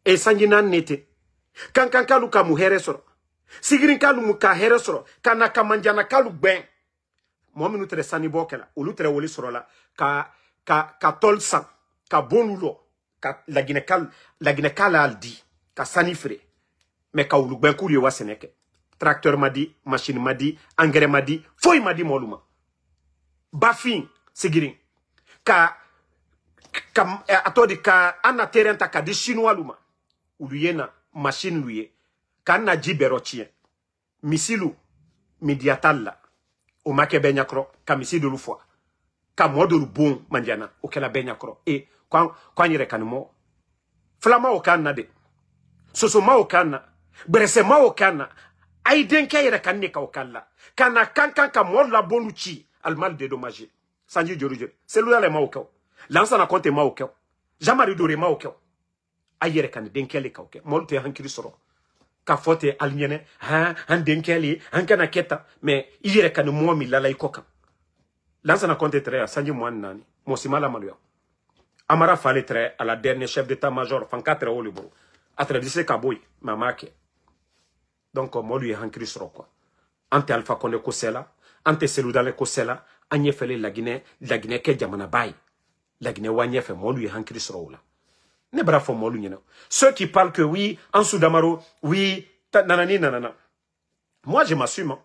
e sanjina nete kan kalu ka muhere soro Sigirin kalu muka here soro kana kamanjana kalu ben Mohamedou tere sani bokela olu tere woli soro la ka tol san ka bonulo ka la Guinée kala aldi ka sani fre mais ka olu ben kuli wa seneke tracteur madi machine madi engrais madi foy madi moluma bafin sigirin ka atodi ka ana terrain ta ka di chinois luma ulu yena machine luye Kana jibero chien. Misilu, midiatalla. O make benyakro, ka misilu lufwa. Ka modulu bon mandiana, o kela benyakro. E, kwa nyere kanimo. Flama o kana de. Sosoma o kana. Bresema o kana. Aidenke yere kaneka o kana. Kana kankan ka modula bonu chi. Al mal dédommagé. Sanji jorujere. Celui-là le ma o keo. Lansa na konte ma o keo. Jamari dore ma o keo. Ayere kan denkele ka o keo. Molu te hankiri soro. Ka fote alignene han denkeli han kana keta mais ire kan mo mi lala ikoka lansa na compte très sanji mo nani mo simala maluya amara fallait très à la dernière chef d'état major fan 4 au libo atra dise kaboy mamake donc mo lui han krisro quoi ante alpha konde ko sela ante seludale ko sela anye fele la Guinée ke jamana bay la Guinée wanye fe mo lui han krisro la ne brafo molu nyena. Ceux qui parlent que oui, en Soudamaro, oui, nanani nanana. Moi je m'assume.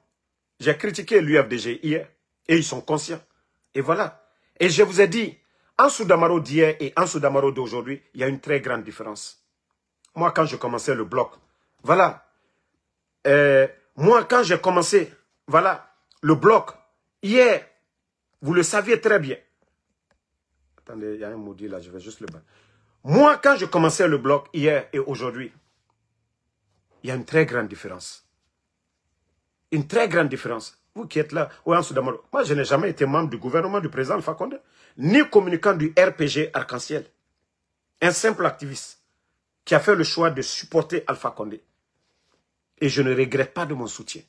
J'ai critiqué l'UFDG hier et ils sont conscients. Et voilà. Et je vous ai dit, Ansou Damaro d'hier et Ansou Damaro d'aujourd'hui, il y a une très grande différence. Moi, quand je commençais le bloc, voilà. Moi, quand j'ai commencé, voilà, le bloc, hier, vous le saviez très bien. Attendez, il y a un maudit là, je vais juste le battre. Moi, quand je commençais le bloc, hier et aujourd'hui, il y a une très grande différence. Une très grande différence. Vous qui êtes là, moi je n'ai jamais été membre du gouvernement du président Alpha Condé, ni communicant du RPG Arc-en-Ciel. Un simple activiste qui a fait le choix de supporter Alpha Condé. Et je ne regrette pas de mon soutien.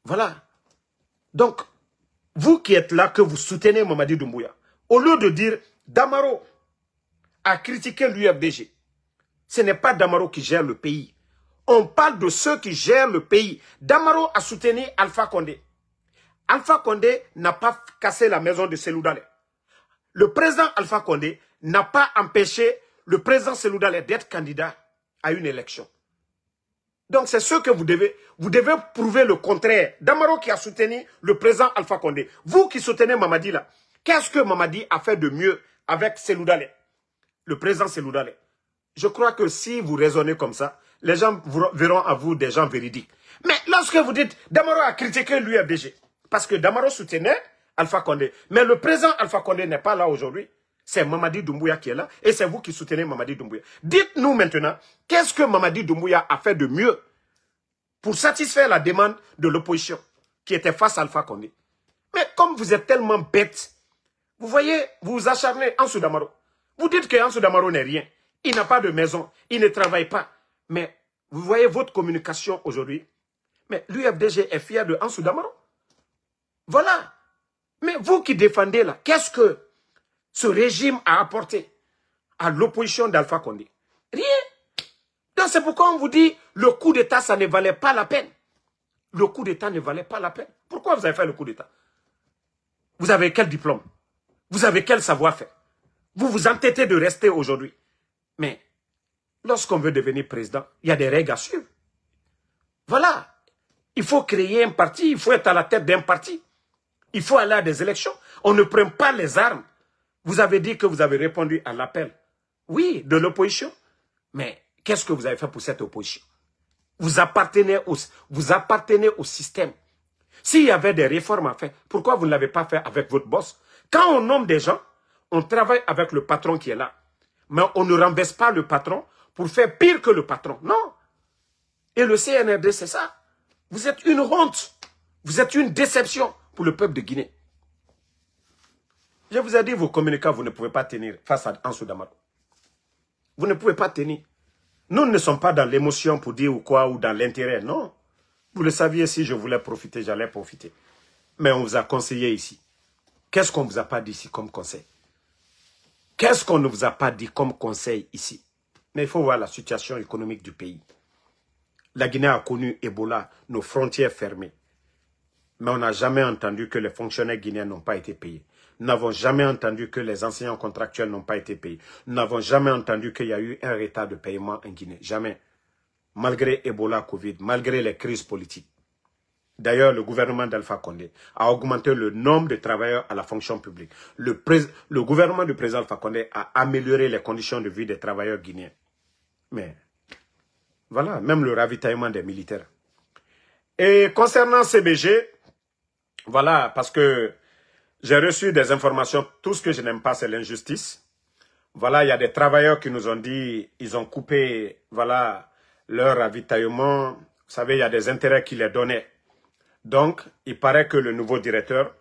Voilà. Donc, vous qui êtes là, que vous soutenez Mamadi Doumbouya, au lieu de dire Damaro a critiqué l'UFDG, ce n'est pas Damaro qui gère le pays. On parle de ceux qui gèrent le pays. Damaro a soutenu Alpha Condé. Alpha Condé n'a pas cassé la maison de Selou Dalein. Le président Alpha Condé n'a pas empêché le président Selou Dalein d'être candidat à une élection. Donc c'est ce que vous devez prouver le contraire. Damaro qui a soutenu le président Alpha Condé. Vous qui soutenez Mamadi là, qu'est-ce que Mamadi a fait de mieux avec Selou Dalein, le président Selou Dalein? Je crois que si vous raisonnez comme ça, les gens verront à vous des gens véridiques. Mais lorsque vous dites Damaro a critiqué l'UFDG, parce que Damaro soutenait Alpha Condé, mais le président Alpha Condé n'est pas là aujourd'hui, c'est Mamadi Doumbouya qui est là, et c'est vous qui soutenez Mamadi Doumbouya. Dites-nous maintenant, qu'est-ce que Mamadi Doumbouya a fait de mieux pour satisfaire la demande de l'opposition qui était face à Alpha Condé? Mais comme vous êtes tellement bêtes, vous voyez, vous vous acharnez Ansou Damaro. Vous dites que Ansou Damaro n'est rien. Il n'a pas de maison, il ne travaille pas. Mais vous voyez votre communication aujourd'hui. Mais l'UFDG est fier de Ansou Damaro. Voilà. Mais vous qui défendez là, qu'est-ce que ce régime a apporté à l'opposition d'Alpha Condé? Rien. Donc c'est pourquoi on vous dit le coup d'État, ça ne valait pas la peine. Le coup d'État ne valait pas la peine. Pourquoi vous avez fait le coup d'État? Vous avez quel diplôme? Vous avez quel savoir-faire? Vous vous entêtez de rester aujourd'hui. Mais lorsqu'on veut devenir président, il y a des règles à suivre. Voilà. Il faut créer un parti, il faut être à la tête d'un parti. Il faut aller à des élections. On ne prend pas les armes. Vous avez dit que vous avez répondu à l'appel. Oui, de l'opposition. Mais qu'est-ce que vous avez fait pour cette opposition? Vous appartenez au système. S'il y avait des réformes à faire, pourquoi vous ne l'avez pas fait avec votre boss? Quand on nomme des gens, on travaille avec le patron qui est là. Mais on ne renverse pas le patron pour faire pire que le patron. Non. Et le CNRD, c'est ça. Vous êtes une honte. Vous êtes une déception pour le peuple de Guinée. Je vous ai dit, vos communicants, vous ne pouvez pas tenir face à Ansou Damaro. Vous ne pouvez pas tenir. Nous ne sommes pas dans l'émotion pour dire ou quoi, ou dans l'intérêt, non. Vous le saviez, si je voulais profiter, j'allais profiter. Mais on vous a conseillé ici. Qu'est-ce qu'on ne vous a pas dit ici comme conseil? Qu'est-ce qu'on ne vous a pas dit comme conseil ici? Mais il faut voir la situation économique du pays. La Guinée a connu Ebola, nos frontières fermées. Mais on n'a jamais entendu que les fonctionnaires guinéens n'ont pas été payés. Nous n'avons jamais entendu que les enseignants contractuels n'ont pas été payés. Nous n'avons jamais entendu qu'il y a eu un retard de paiement en Guinée. Jamais. Malgré Ebola, Covid, malgré les crises politiques. D'ailleurs, le gouvernement d'Alpha Condé a augmenté le nombre de travailleurs à la fonction publique. Le gouvernement du président Alpha Condé a amélioré les conditions de vie des travailleurs guinéens. Mais, voilà, même le ravitaillement des militaires. Et concernant CBG, voilà, parce que j'ai reçu des informations, tout ce que je n'aime pas, c'est l'injustice. Voilà, il y a des travailleurs qui nous ont dit, ils ont coupé, voilà, leur ravitaillement. Vous savez, il y a des intérêts qui les donnaient. Donc, il paraît que le nouveau directeur,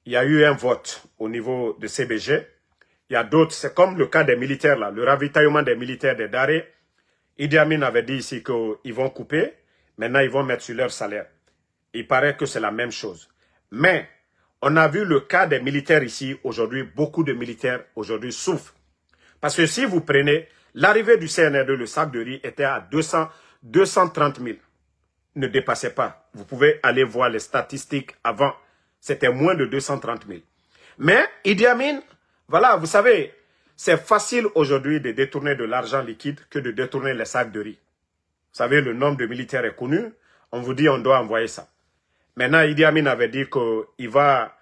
il y a eu un vote au niveau de CBG. Il y a d'autres, c'est comme le cas des militaires là, le ravitaillement des militaires des Daré. Idi Amin avait dit ici qu'ils vont couper, maintenant ils vont mettre sur leur salaire. Il paraît que c'est la même chose. Mais, on a vu le cas des militaires ici aujourd'hui, beaucoup de militaires aujourd'hui souffrent. Parce que si vous prenez, l'arrivée du CNRD, le sac de riz était à 230 000. Ne dépassait pas. Vous pouvez aller voir les statistiques avant. C'était moins de 230 000. Mais Idi Amin, voilà, vous savez, c'est facile aujourd'hui de détourner de l'argent liquide que de détourner les sacs de riz. Vous savez, le nombre de militaires est connu. On vous dit on doit envoyer ça. Maintenant, Idi Amin avait dit qu'il va,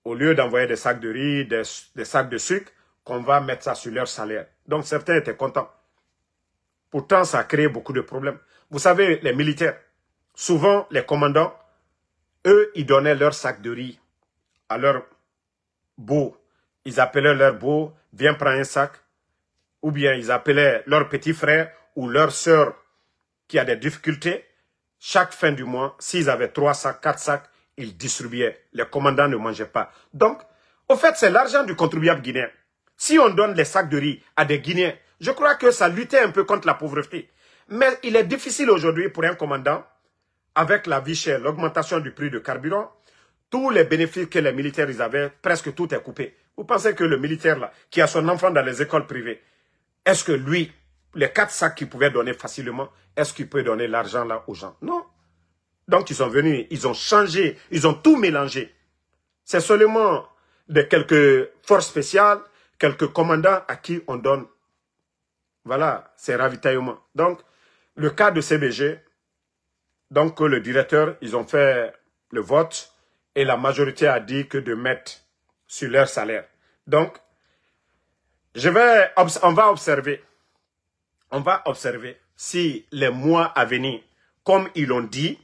au lieu d'envoyer des sacs de riz, des sacs de sucre, qu'on va mettre ça sur leur salaire. Donc certains étaient contents. Pourtant, ça a créé beaucoup de problèmes. Vous savez, les militaires, souvent les commandants, eux, ils donnaient leur sac de riz à leur beau. Ils appelaient leur beau, viens prendre un sac. Ou bien ils appelaient leur petit frère ou leur sœur qui a des difficultés. Chaque fin du mois, s'ils avaient 3 sacs, 4 sacs, ils distribuaient. Les commandants ne mangeaient pas. Donc, au fait, c'est l'argent du contribuable guinéen. Si on donne les sacs de riz à des Guinéens, je crois que ça luttait un peu contre la pauvreté. Mais il est difficile aujourd'hui pour un commandant, avec la vie chère, l'augmentation du prix de carburant, tous les bénéfices que les militaires ils avaient, presque tout est coupé. Vous pensez que le militaire là, qui a son enfant dans les écoles privées, est-ce que lui, les 4 sacs qu'il pouvait donner facilement, est-ce qu'il peut donner l'argent là aux gens? Non. Donc ils sont venus, ils ont changé, ils ont tout mélangé. C'est seulement de quelques forces spéciales, quelques commandants à qui on donne, voilà, ces ravitaillements. Donc, le cas de CBG, donc le directeur, ils ont fait le vote et la majorité a dit que de mettre sur leur salaire. Donc, on va observer si les mois à venir, comme ils l'ont dit,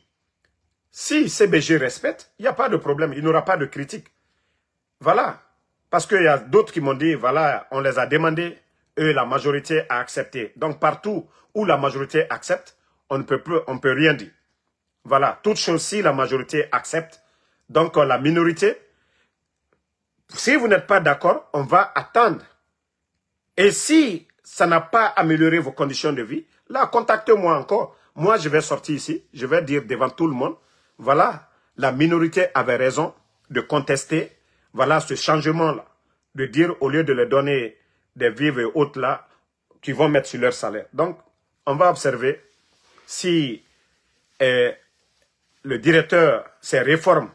si CBG respecte, il n'y a pas de problème, il n'y aura pas de critique. Voilà. Parce qu'il y a d'autres qui m'ont dit, voilà, on les a demandé, eux, la majorité a accepté. Donc, partout où la majorité accepte, on ne peut rien dire. Voilà. Toute chose, si la majorité accepte, donc la minorité, si vous n'êtes pas d'accord, on va attendre. Et si ça n'a pas amélioré vos conditions de vie, là, contactez-moi encore. Moi, je vais sortir ici, je vais dire devant tout le monde, voilà, la minorité avait raison de contester, voilà, ce changement-là, de dire, au lieu de leur donner des vivres et autres là, qu'ils vont mettre sur leur salaire. Donc, on va observer si le directeur, ces réformes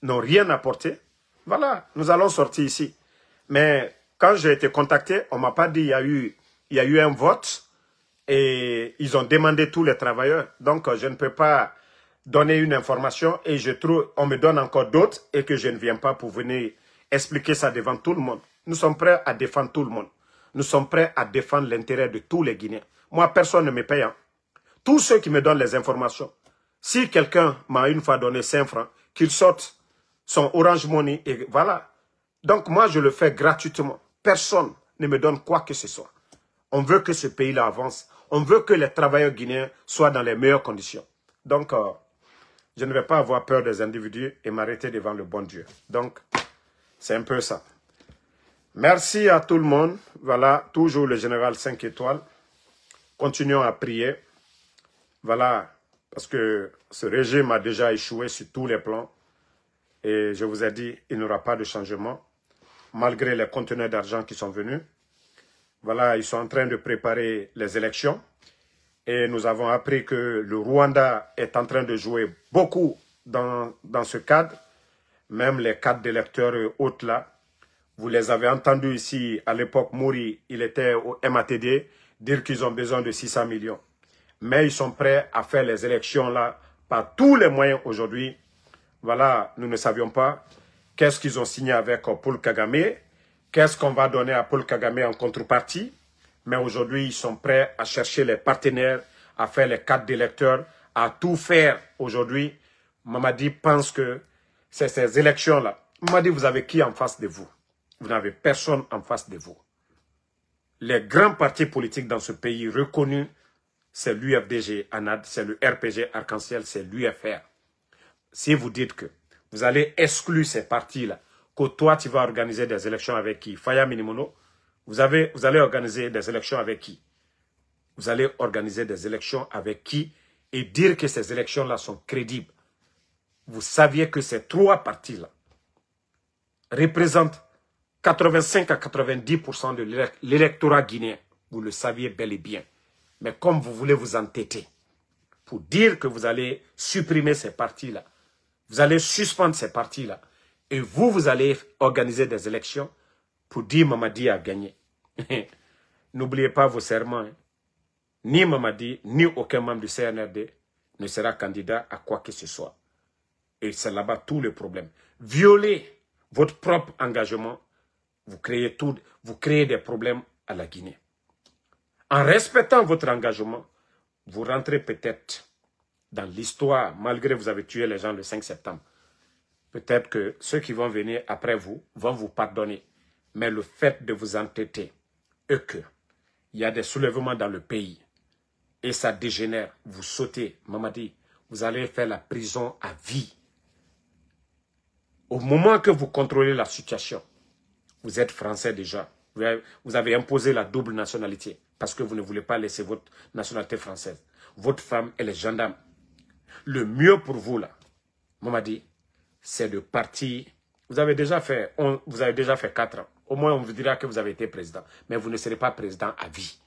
n'ont rien apporté. Voilà, nous allons sortir ici. Mais quand j'ai été contacté, on ne m'a pas dit il y a eu un vote et ils ont demandé tous les travailleurs. Donc, je ne peux pas donner une information et on me donne encore d'autres et que je ne viens pas pour venir expliquer ça devant tout le monde. Nous sommes prêts à défendre tout le monde. Nous sommes prêts à défendre l'intérêt de tous les Guinéens. Moi, personne ne me paye. Tous ceux qui me donnent les informations, si quelqu'un m'a une fois donné 5 francs, qu'il sorte son Orange Money et voilà. Donc moi, je le fais gratuitement. Personne ne me donne quoi que ce soit. On veut que ce pays-là avance. On veut que les travailleurs guinéens soient dans les meilleures conditions. Donc, je ne vais pas avoir peur des individus et m'arrêter devant le bon Dieu. Donc, c'est un peu ça. Merci à tout le monde. Voilà, toujours le général 5 étoiles. Continuons à prier. Voilà, parce que ce régime a déjà échoué sur tous les plans. Et je vous ai dit, il n'y aura pas de changement, malgré les conteneurs d'argent qui sont venus. Voilà, ils sont en train de préparer les élections. Et nous avons appris que le Rwanda est en train de jouer beaucoup dans ce cadre. Même les cadres d'électeurs et autres là. Vous les avez entendus ici, à l'époque, Mouri, il était au MATD, dire qu'ils ont besoin de 600 millions. Mais ils sont prêts à faire les élections là, par tous les moyens aujourd'hui. Voilà, nous ne savions pas qu'est-ce qu'ils ont signé avec Paul Kagame, qu'est-ce qu'on va donner à Paul Kagame en contrepartie. Mais aujourd'hui, ils sont prêts à chercher les partenaires, à faire les cartes d'électeurs, à tout faire aujourd'hui. Mamadi pense que c'est ces élections-là. Mamadi, vous avez qui en face de vous? Vous n'avez personne en face de vous. Les grands partis politiques dans ce pays reconnus, c'est l'UFDG ANAD, c'est le RPG Arc-en-Ciel, c'est l'UFR. Si vous dites que vous allez exclure ces partis-là, que toi tu vas organiser des élections avec qui? Faya Minimono, vous allez organiser des élections avec qui? Vous allez organiser des élections avec qui et dire que ces élections-là sont crédibles. Vous saviez que ces 3 partis-là représentent 85 à 90% de l'électorat guinéen. Vous le saviez bel et bien. Mais comme vous voulez vous entêter pour dire que vous allez supprimer ces partis-là, vous allez suspendre ces partis-là, et vous allez organiser des élections pour dire Mamadi a gagné. N'oubliez pas vos serments. Hein. Ni Mamadi, ni aucun membre du CNRD ne sera candidat à quoi que ce soit. Et c'est là-bas tout le problème. Violer votre propre engagement, vous créez des problèmes à la Guinée. En respectant votre engagement, vous rentrez peut-être dans l'histoire, malgré que vous avez tué les gens le 5 septembre. Peut-être que ceux qui vont venir après vous vont vous pardonner. Mais le fait de vous entêter et qu'il y a des soulèvements dans le pays et ça dégénère, vous sautez, Mamadi, vous allez faire la prison à vie. Au moment que vous contrôlez la situation, vous êtes français déjà. Vous avez imposé la double nationalité parce que vous ne voulez pas laisser votre nationalité française. Votre femme, elle est gendarme. Le mieux pour vous, là, Mamadi, c'est de partir. Vous avez déjà fait 4 ans. Au moins, on vous dira que vous avez été président. Mais vous ne serez pas président à vie.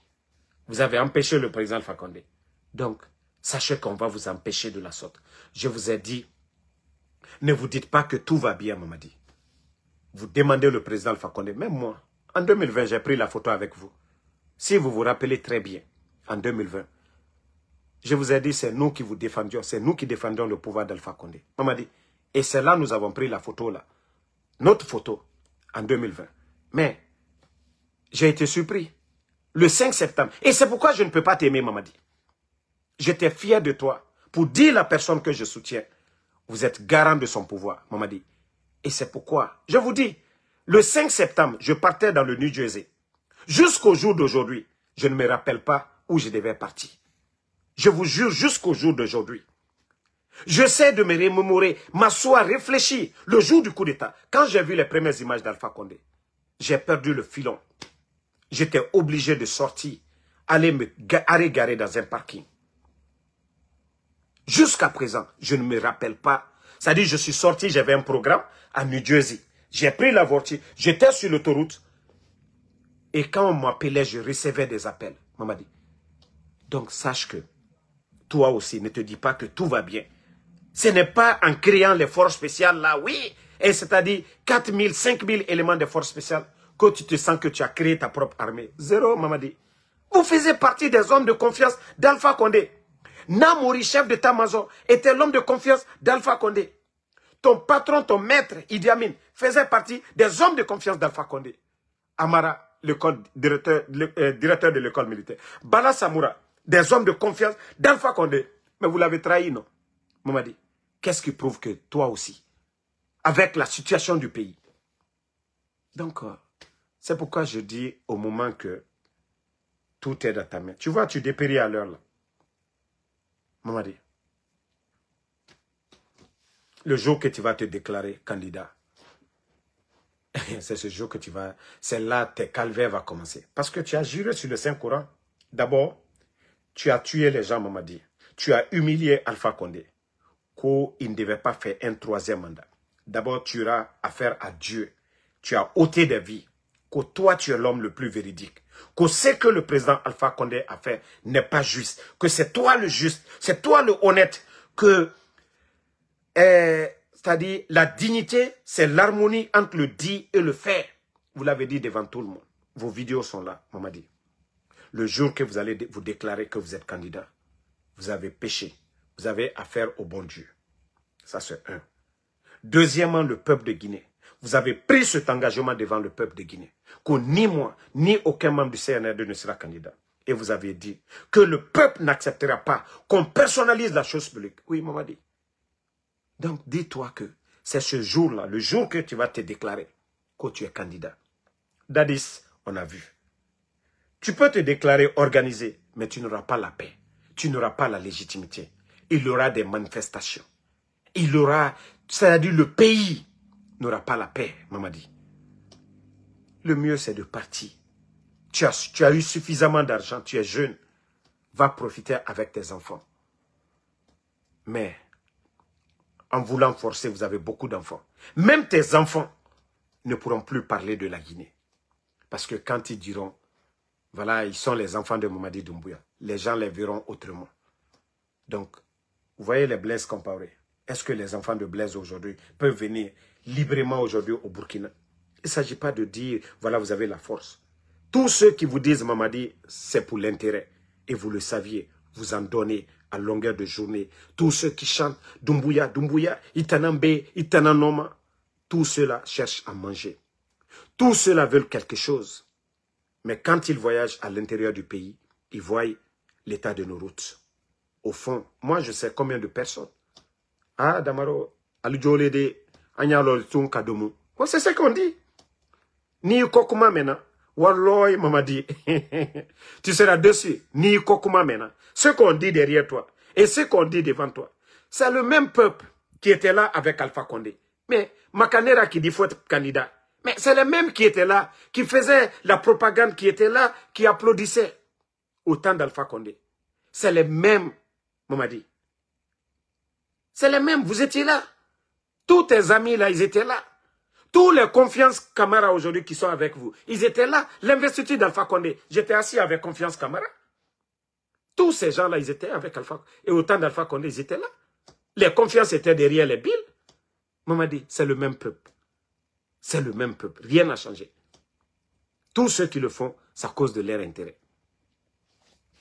Vous avez empêché le président Alpha Condé. Donc, sachez qu'on va vous empêcher de la sorte. Je vous ai dit, ne vous dites pas que tout va bien, Mamadi. Vous demandez le président Alpha Condé. Même moi, en 2020, j'ai pris la photo avec vous. Si vous vous rappelez très bien, en 2020, je vous ai dit, c'est nous qui vous défendions. C'est nous qui défendions le pouvoir d'Alpha Condé. Mamadi. Et c'est là que nous avons pris la photo là. Notre photo, en 2020. Mais, j'ai été surpris. Le 5 septembre. Et c'est pourquoi je ne peux pas t'aimer, Mamadi. J'étais fier de toi. Pour dire à la personne que je soutiens, vous êtes garant de son pouvoir, Mamadi. Et c'est pourquoi, je vous dis, le 5 septembre, je partais dans le New Jersey. Jusqu'au jour d'aujourd'hui, je ne me rappelle pas où je devais partir. Je vous jure, jusqu'au jour d'aujourd'hui. J'essaie de me remémorer, m'asseoir, réfléchir. Le jour du coup d'État, quand j'ai vu les premières images d'Alpha Condé, j'ai perdu le filon. J'étais obligé de sortir, aller me garer dans un parking. Jusqu'à présent, je ne me rappelle pas. C'est-à-dire, je suis sorti, j'avais un programme à New Jersey. J'ai pris la voiture, j'étais sur l'autoroute. Et quand on m'appelait, je recevais des appels. Mamadi. Donc, sache que toi aussi, ne te dis pas que tout va bien. Ce n'est pas en créant les forces spéciales là, oui. Et c'est-à-dire 4 000, 5 000 éléments de forces spéciales que tu te sens que tu as créé ta propre armée. Zéro, Mamadi. Vous faisiez partie des hommes de confiance d'Alpha Condé. Namori, chef d'état-major, était l'homme de confiance d'Alpha Condé. Ton patron, ton maître, Idi Amin, faisait partie des hommes de confiance d'Alpha Condé. Amara, directeur de l'école militaire. Bala Samoura, des hommes de confiance d'Alpha Condé. Mais vous l'avez trahi, non? Mamadi, qu'est-ce qui prouve que toi aussi, avec la situation du pays? Donc, c'est pourquoi je dis au moment que tout est dans ta main. Tu vois, tu dépéris à l'heure là. Mamadi, le jour que tu vas te déclarer candidat, c'est ce jour que tu vas... C'est là que tes calvaires vont commencer. Parce que tu as juré sur le Saint-Coran. D'abord, tu as tué les gens, Mamadi. Tu as humilié Alpha Condé. Qu'il ne devait pas faire un 3e mandat. D'abord, tu auras affaire à Dieu. Tu as ôté des vies. Que toi, tu es l'homme le plus véridique. Que ce que le président Alpha Condé a fait n'est pas juste. Que c'est toi le juste. C'est toi le honnête. Que, c'est-à-dire, la dignité, c'est l'harmonie entre le dit et le faire. Vous l'avez dit devant tout le monde. Vos vidéos sont là, Mamadi. Le jour que vous allez vous déclarer que vous êtes candidat, vous avez péché. Vous avez affaire au bon Dieu. Ça, c'est un. Deuxièmement, le peuple de Guinée. Vous avez pris cet engagement devant le peuple de Guinée. Que ni moi, ni aucun membre du CNRD ne sera candidat. Et vous avez dit que le peuple n'acceptera pas qu'on personnalise la chose publique. Oui, Mamadi. Donc, dis-toi que c'est ce jour-là, le jour que tu vas te déclarer que tu es candidat. Dadis, on a vu. Tu peux te déclarer organisé, mais tu n'auras pas la paix. Tu n'auras pas la légitimité. Il y aura des manifestations. Il y aura, c'est-à-dire le pays n'aura pas la paix, Mamadi. Le mieux, c'est de partir. Tu as eu suffisamment d'argent, tu es jeune. Va profiter avec tes enfants. Mais, en voulant forcer, vous avez beaucoup d'enfants. Même tes enfants ne pourront plus parler de la Guinée. Parce que quand ils diront, voilà, ils sont les enfants de Mamadi Doumbouya, les gens les verront autrement. Donc, vous voyez les Blaise Compaoré. Est-ce que les enfants de Blaise aujourd'hui peuvent venir librement aujourd'hui au Burkina? Il ne s'agit pas de dire, voilà, vous avez la force. Tous ceux qui vous disent Mamadi, c'est pour l'intérêt. Et vous le saviez, vous en donnez à longueur de journée. Tous ceux qui chantent Dumbuya, Dumbuya, Itanambe, Itananoma, tous ceux-là cherchent à manger. Tous ceux-là veulent quelque chose. Mais quand ils voyagent à l'intérieur du pays, ils voient l'état de nos routes. Au fond, moi je sais combien de personnes. Ah, Damaro, Alujole de Agnalol Tunkadomu. C'est ce qu'on dit. Ni kokuma mena. Walloy Mamadi. Tu seras dessus. Ni kokuma mena. Ce qu'on dit derrière toi et ce qu'on dit devant toi, c'est le même peuple qui était là avec Alpha Condé. Mais Makanera qui dit faut être candidat. Mais c'est le même qui était là, qui faisait la propagande, qui était là, qui applaudissait au temps d'Alpha Condé. C'est le même, Mamadi. C'est le même, vous étiez là. Tous tes amis là, ils étaient là. Tous les Confiance Camara aujourd'hui qui sont avec vous, ils étaient là. L'investiture d'Alpha Condé, j'étais assis avec Confiance Camara. Tous ces gens-là, ils étaient avec Alpha Condé. Et au temps d'Alpha Condé, ils étaient là. Les Confiances étaient derrière les billes. Mamadi, c'est le même peuple. C'est le même peuple. Rien n'a changé. Tous ceux qui le font, c'est à cause de leur intérêt.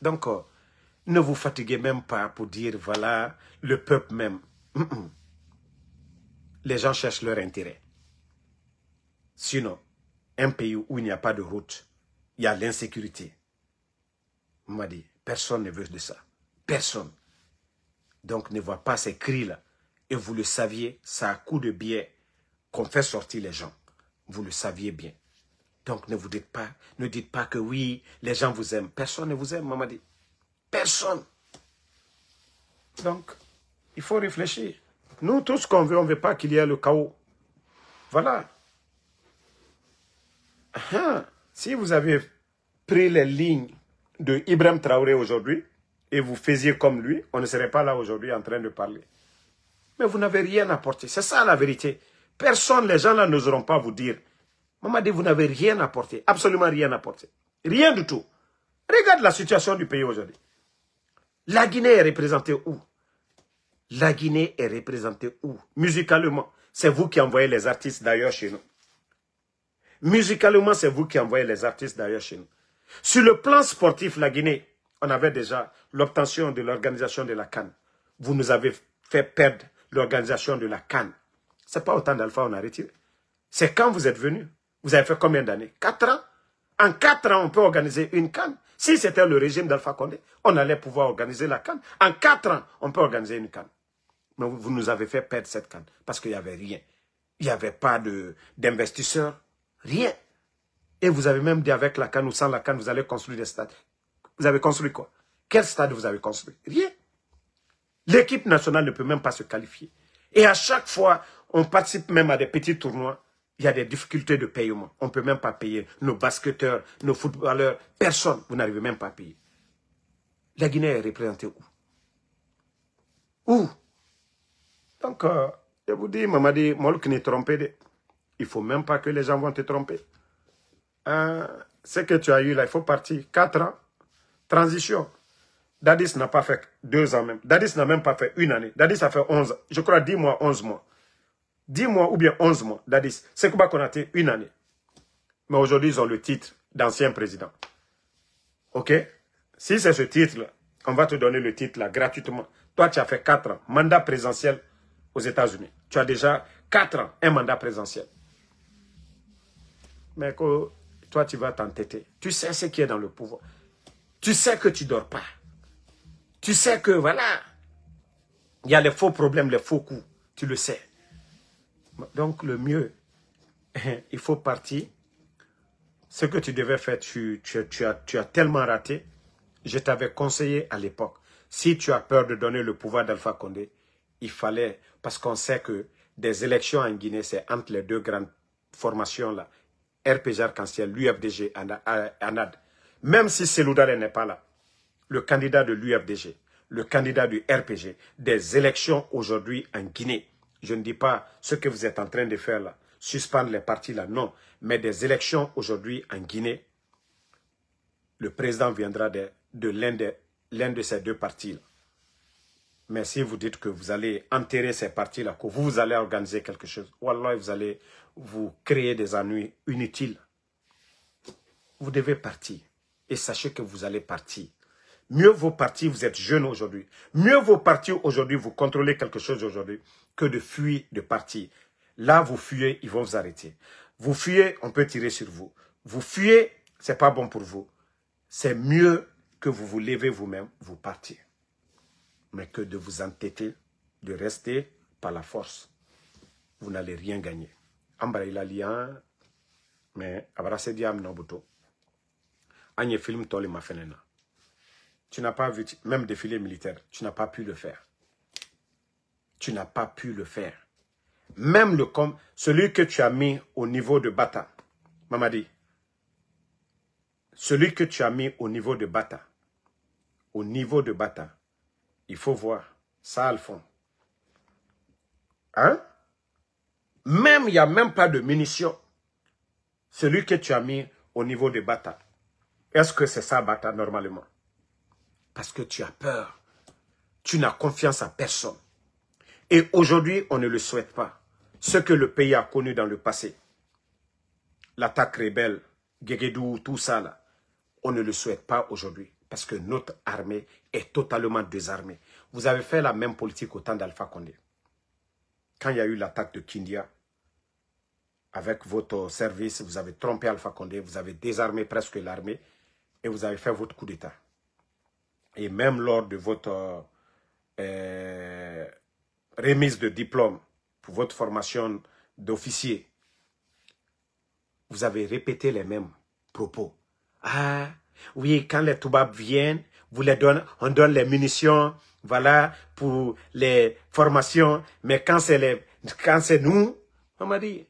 Donc, ne vous fatiguez même pas pour dire, voilà, le peuple même. Les gens cherchent leur intérêt. Sinon, un pays où il n'y a pas de route, il y a l'insécurité. On m'a dit, personne ne veut de ça. Personne. Donc, ne voit pas ces cris-là. Et vous le saviez, c'est à coup de biais qu'on fait sortir les gens. Vous le saviez bien. Donc, ne dites pas que oui, les gens vous aiment. Personne ne vous aime, maman dit. Personne. Donc, il faut réfléchir. Nous, tout ce qu'on veut, on ne veut pas qu'il y ait le chaos. Voilà. Si vous avez pris les lignes de Ibrahim Traoré aujourd'hui et vous faisiez comme lui, on ne serait pas là aujourd'hui en train de parler. Mais vous n'avez rien apporté. C'est ça la vérité. Personne, les gens là n'oseront pas vous dire. Maman dit, vous n'avez rien apporté. Absolument rien apporté. Rien du tout. Regarde la situation du pays aujourd'hui. La Guinée est représentée où? La Guinée est représentée où? Musicalement, c'est vous qui envoyez les artistes d'ailleurs chez nous. Musicalement, c'est vous qui envoyez les artistes d'ailleurs chez nous. Sur le plan sportif, la Guinée, on avait déjà l'obtention de l'organisation de la CAN. Vous nous avez fait perdre l'organisation de la CAN. Ce n'est pas autant d'Alpha on a retiré. C'est quand vous êtes venu. Vous avez fait combien d'années? 4 ans. En 4 ans, on peut organiser une CAN. Si c'était le régime d'Alpha Condé, on allait pouvoir organiser la CAN. En 4 ans, on peut organiser une CAN. Mais vous nous avez fait perdre cette CAN parce qu'il n'y avait rien. Il n'y avait pas d'investisseurs. Rien. Et vous avez même dit avec la CAN ou sans la CAN, vous allez construire des stades. Vous avez construit quoi? Quel stade vous avez construit? Rien. L'équipe nationale ne peut même pas se qualifier. Et à chaque fois, on participe même à des petits tournois. Il y a des difficultés de paiement. On ne peut même pas payer nos basketteurs, nos footballeurs. Personne. Vous n'arrivez même pas à payer. La Guinée est représentée où? Où? Donc, je vous dis, Mamadi, Molk n'est trompé. Il ne faut même pas que les gens vont te tromper. Ce que tu as eu là, il faut partir. 4 ans. Transition. Dadis n'a pas fait 2 ans même. Dadis n'a même pas fait 1 année. Dadis a fait 11. Je crois 10 mois, 11 mois. 10 mois ou bien 11 mois. Dadis. C'est Kouba Konaté, 1 année. Mais aujourd'hui, ils ont le titre d'ancien président. Ok? Si c'est ce titre-là, on va te donner le titre là gratuitement. Toi, tu as fait 4 ans. Mandat présidentiel aux États-Unis. Tu as déjà 4 ans, un mandat présidentiel. Mais toi, tu vas t'entêter. Tu sais ce qui est dans le pouvoir. Tu sais que tu ne dors pas. Tu sais que, voilà, il y a les faux problèmes, les faux coups. Tu le sais. Donc, le mieux, il faut partir. Ce que tu devais faire, tu as tellement raté. Je t'avais conseillé à l'époque. Si tu as peur de donner le pouvoir d'Alpha Condé, il fallait, parce qu'on sait que des élections en Guinée, c'est entre les deux grandes formations-là. RPG Arc-en-Ciel, l'UFDG, ANAD. Même si Seloudare n'est pas là, le candidat de l'UFDG, le candidat du RPG, des élections aujourd'hui en Guinée. Je ne dis pas ce que vous êtes en train de faire là, suspendre les partis là, non. Mais des élections aujourd'hui en Guinée, le président viendra de l'un de ces deux partis là. Mais si vous dites que vous allez enterrer ces partis-là, que vous allez organiser quelque chose, wallah, vous allez vous créer des ennuis inutiles. Vous devez partir. Et sachez que vous allez partir. Mieux vaut partir, vous êtes jeune aujourd'hui. Mieux vaut partir aujourd'hui, vous contrôlez quelque chose aujourd'hui, que de fuir, de partir. Là, vous fuyez, ils vont vous arrêter. Vous fuyez, on peut tirer sur vous. Vous fuyez, c'est pas bon pour vous. C'est mieux que vous vous levez vous-même, vous partiez. Mais que de vous entêter, de rester par la force. Vous n'allez rien gagner. Ambra il a lian, mais abrase diam nobuto. Agne film toli ma fenena. Tu n'as pas vu, même défilé militaire, tu n'as pas pu le faire. Tu n'as pas pu le faire. Même celui que tu as mis au niveau de Bata, Mamadi, celui que tu as mis au niveau de Bata, il faut voir, ça à le fond. Hein? Même, il n'y a même pas de munitions. Celui que tu as mis au niveau de Bata, est-ce que c'est ça Bata normalement? Parce que tu as peur. Tu n'as confiance à personne. Et aujourd'hui, on ne le souhaite pas. Ce que le pays a connu dans le passé, l'attaque rebelle, Guéguédou, tout ça là, on ne le souhaite pas aujourd'hui. Parce que notre armée est totalement désarmée. Vous avez fait la même politique au temps d'Alpha Condé. Quand il y a eu l'attaque de Kindia, avec votre service, vous avez trompé Alpha Condé, vous avez désarmé presque l'armée et vous avez fait votre coup d'État. Et même lors de votre remise de diplôme pour votre formation d'officier, vous avez répété les mêmes propos. Ah, oui, quand les Toubabs viennent, on donne les munitions, voilà, pour les formations, mais quand c'est nous, on m'a dit,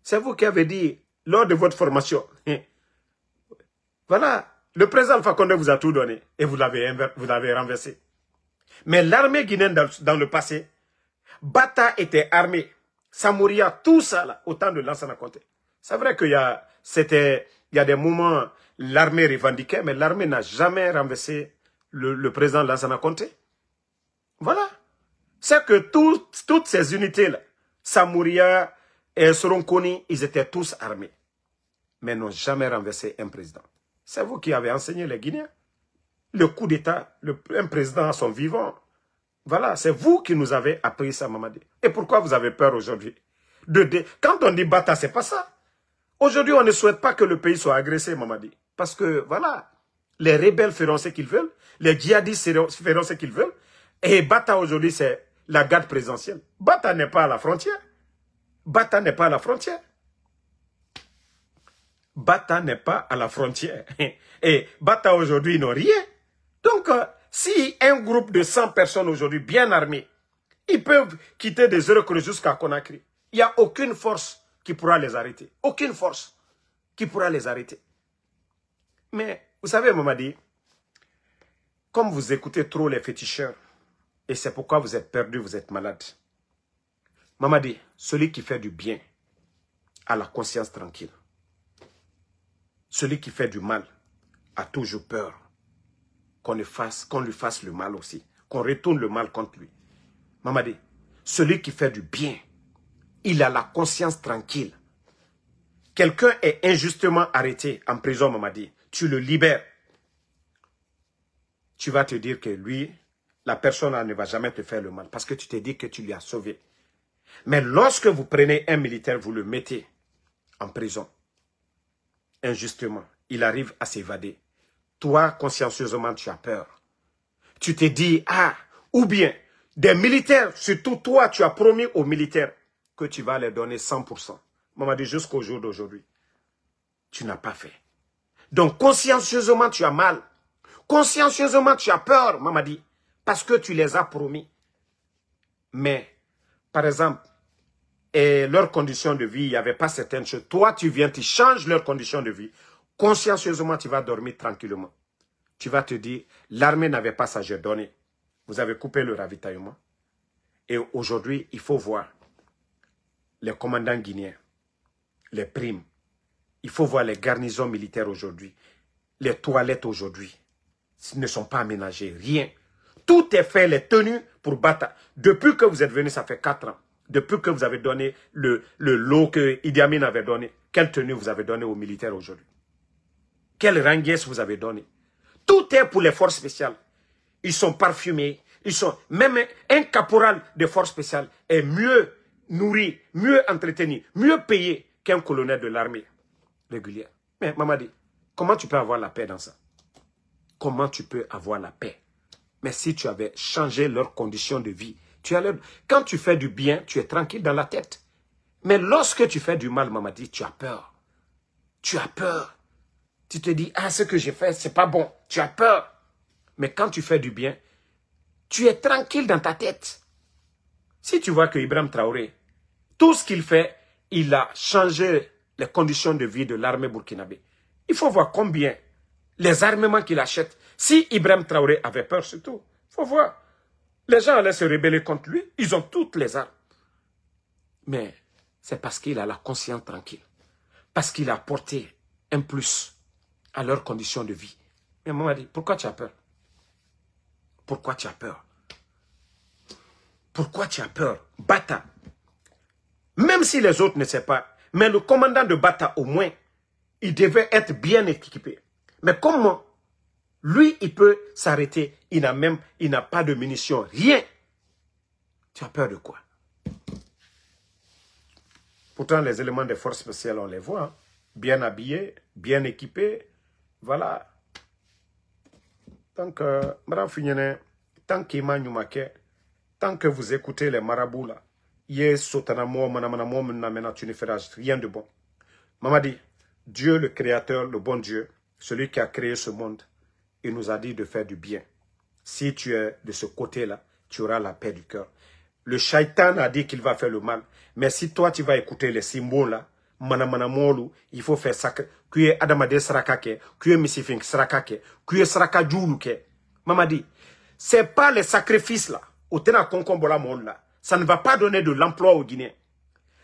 c'est vous qui avez dit, lors de votre formation, voilà, le président Alpha Condé vous a tout donné, et vous l'avez renversé. Mais l'armée guinéenne dans le passé, Bata était armée, Samouria, tout ça, là, au temps de Lansana Conté. C'est vrai qu'il y a des moments, l'armée revendiquait, mais l'armée n'a jamais renversé le président Lansana Conté. Voilà. C'est que toutes ces unités-là, Samouria et Soronkoni, ils étaient tous armés, mais n'ont jamais renversé un président. C'est vous qui avez enseigné les Guinéens. Le coup d'État, un président à son vivant. Voilà, c'est vous qui nous avez appris ça, Mamadi. Et pourquoi vous avez peur aujourd'hui? Quand on dit Bata, c'est pas ça. Aujourd'hui, on ne souhaite pas que le pays soit agressé, Mamadi. Parce que, voilà, les rebelles feront ce qu'ils veulent, les djihadistes feront ce qu'ils veulent. Et Bata, aujourd'hui, c'est la garde présidentielle. Bata n'est pas à la frontière. Bata n'est pas à la frontière. Bata n'est pas à la frontière. Et Bata, aujourd'hui, ils n'ont rien. Donc, si un groupe de 100 personnes aujourd'hui, bien armées, ils peuvent quitter des Zéro-Creux jusqu'à Conakry, il n'y a aucune force qui pourra les arrêter. Aucune force qui pourra les arrêter. Mais, vous savez, Mamadi, comme vous écoutez trop les féticheurs, et c'est pourquoi vous êtes perdu, vous êtes malade. Mamadi, celui qui fait du bien a la conscience tranquille. Celui qui fait du mal a toujours peur qu'on lui fasse le mal aussi, qu'on retourne le mal contre lui. Mamadi, celui qui fait du bien, il a la conscience tranquille. Quelqu'un est injustement arrêté en prison, Mamadi, tu le libères. Tu vas te dire que lui, la personne ne va jamais te faire le mal parce que tu te dis que tu lui as sauvé. Mais lorsque vous prenez un militaire, vous le mettez en prison, injustement, il arrive à s'évader. Toi, consciencieusement, tu as peur. Tu te dis, ah, ou bien, des militaires, surtout toi, tu as promis aux militaires que tu vas les donner 100%. Mamadi, jusqu'au jour d'aujourd'hui, tu n'as pas fait. Donc, consciencieusement, tu as mal. Consciencieusement, tu as peur, Mamadi, parce que tu les as promis. Mais, par exemple, et leurs conditions de vie, il n'y avait pas certaines choses. Toi, tu viens, tu changes leurs conditions de vie. Consciencieusement, tu vas dormir tranquillement. Tu vas te dire, l'armée n'avait pas ça, j'ai donné. Vous avez coupé le ravitaillement. Et aujourd'hui, il faut voir les commandants guinéens, les primes. Il faut voir les garnisons militaires aujourd'hui. Les toilettes aujourd'hui ne sont pas aménagées, rien. Tout est fait, les tenues pour Bata. Depuis que vous êtes venu, ça fait 4 ans. Depuis que vous avez donné le lot que Idi Amin avait donné, quelle tenue vous avez donné aux militaires aujourd'hui? Quelle ranguesse vous avez donné? Tout est pour les forces spéciales. Ils sont parfumés. Ils sont, même un caporal de forces spéciales est mieux nourri, mieux entretenu, mieux payé qu'un colonel de l'armée régulière. Mais Mamadi, comment tu peux avoir la paix dans ça? Comment tu peux avoir la paix? Mais si tu avais changé leurs conditions de vie, quand tu fais du bien, tu es tranquille dans la tête. Mais lorsque tu fais du mal, Mamadi, tu as peur. Tu as peur. Tu te dis, ah, ce que j'ai fait, c'est pas bon. Tu as peur. Mais quand tu fais du bien, tu es tranquille dans ta tête. Si tu vois que Ibrahim Traoré, tout ce qu'il fait, il a changé les conditions de vie de l'armée burkinabé. Il faut voir combien les armements qu'il achète. Si Ibrahim Traoré avait peur surtout, il faut voir. Les gens allaient se rebeller contre lui. Ils ont toutes les armes. Mais c'est parce qu'il a la conscience tranquille. Parce qu'il a apporté un plus à leurs conditions de vie. Mais maman dit, pourquoi tu as peur? Pourquoi tu as peur? Pourquoi tu as peur? Bata. Même si les autres ne savent pas, mais le commandant de Bata, au moins, il devait être bien équipé. Mais comment? Lui, il peut s'arrêter. Il n'a pas de munitions, rien. Tu as peur de quoi? Pourtant, les éléments des forces spéciales, on les voit. Hein? Bien habillés, bien équipés. Voilà. Tant que, tant que vous écoutez les marabouts là, tu ne feras rien de bon. Mamadi, Dieu le Créateur, le bon Dieu, celui qui a créé ce monde, il nous a dit de faire du bien. Si tu es de ce côté-là, tu auras la paix du cœur. Le shaitan a dit qu'il va faire le mal. Mais si toi, tu vas écouter les symboles là, il faut faire ça. Kuye Adamade Srakake, Kuye Misifink Srakake, Kuye Sraka Djouluke. Mamadi, c'est pas les sacrifices là, au Tena Konkombola monde là. Ça ne va pas donner de l'emploi aux Guinéens.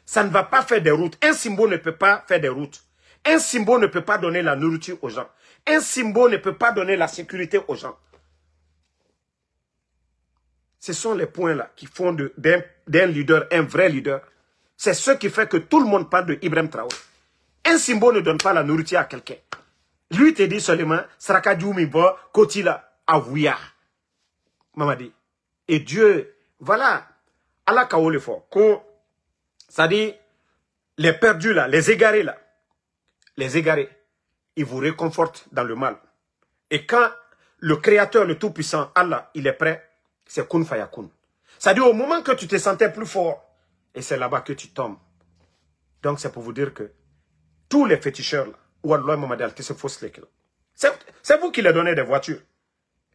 Ça ne va pas faire des routes. Un symbole ne peut pas faire des routes. Un symbole ne peut pas donner la nourriture aux gens. Un symbole ne peut pas donner la sécurité aux gens. Ce sont les points là qui font d'un leader, un vrai leader. C'est ce qui fait que tout le monde parle de Ibrahim Traoré. Un symbole ne donne pas la nourriture à quelqu'un. Lui te dit seulement, Sraka Djoumibo, Kotila, Awouya. Mamadi. Et Dieu, voilà, Allah Kaole fort. Ça dit, les perdus là, les égarés là, les égarés, ils vous réconfortent dans le mal. Et quand le Créateur, le Tout-Puissant, Allah, il est prêt, c'est Kun Fayakun. Ça dit, au moment que tu te sentais plus fort, et c'est là-bas que tu tombes. Donc c'est pour vous dire que tous les féticheurs là, c'est vous qui leur donnez des voitures.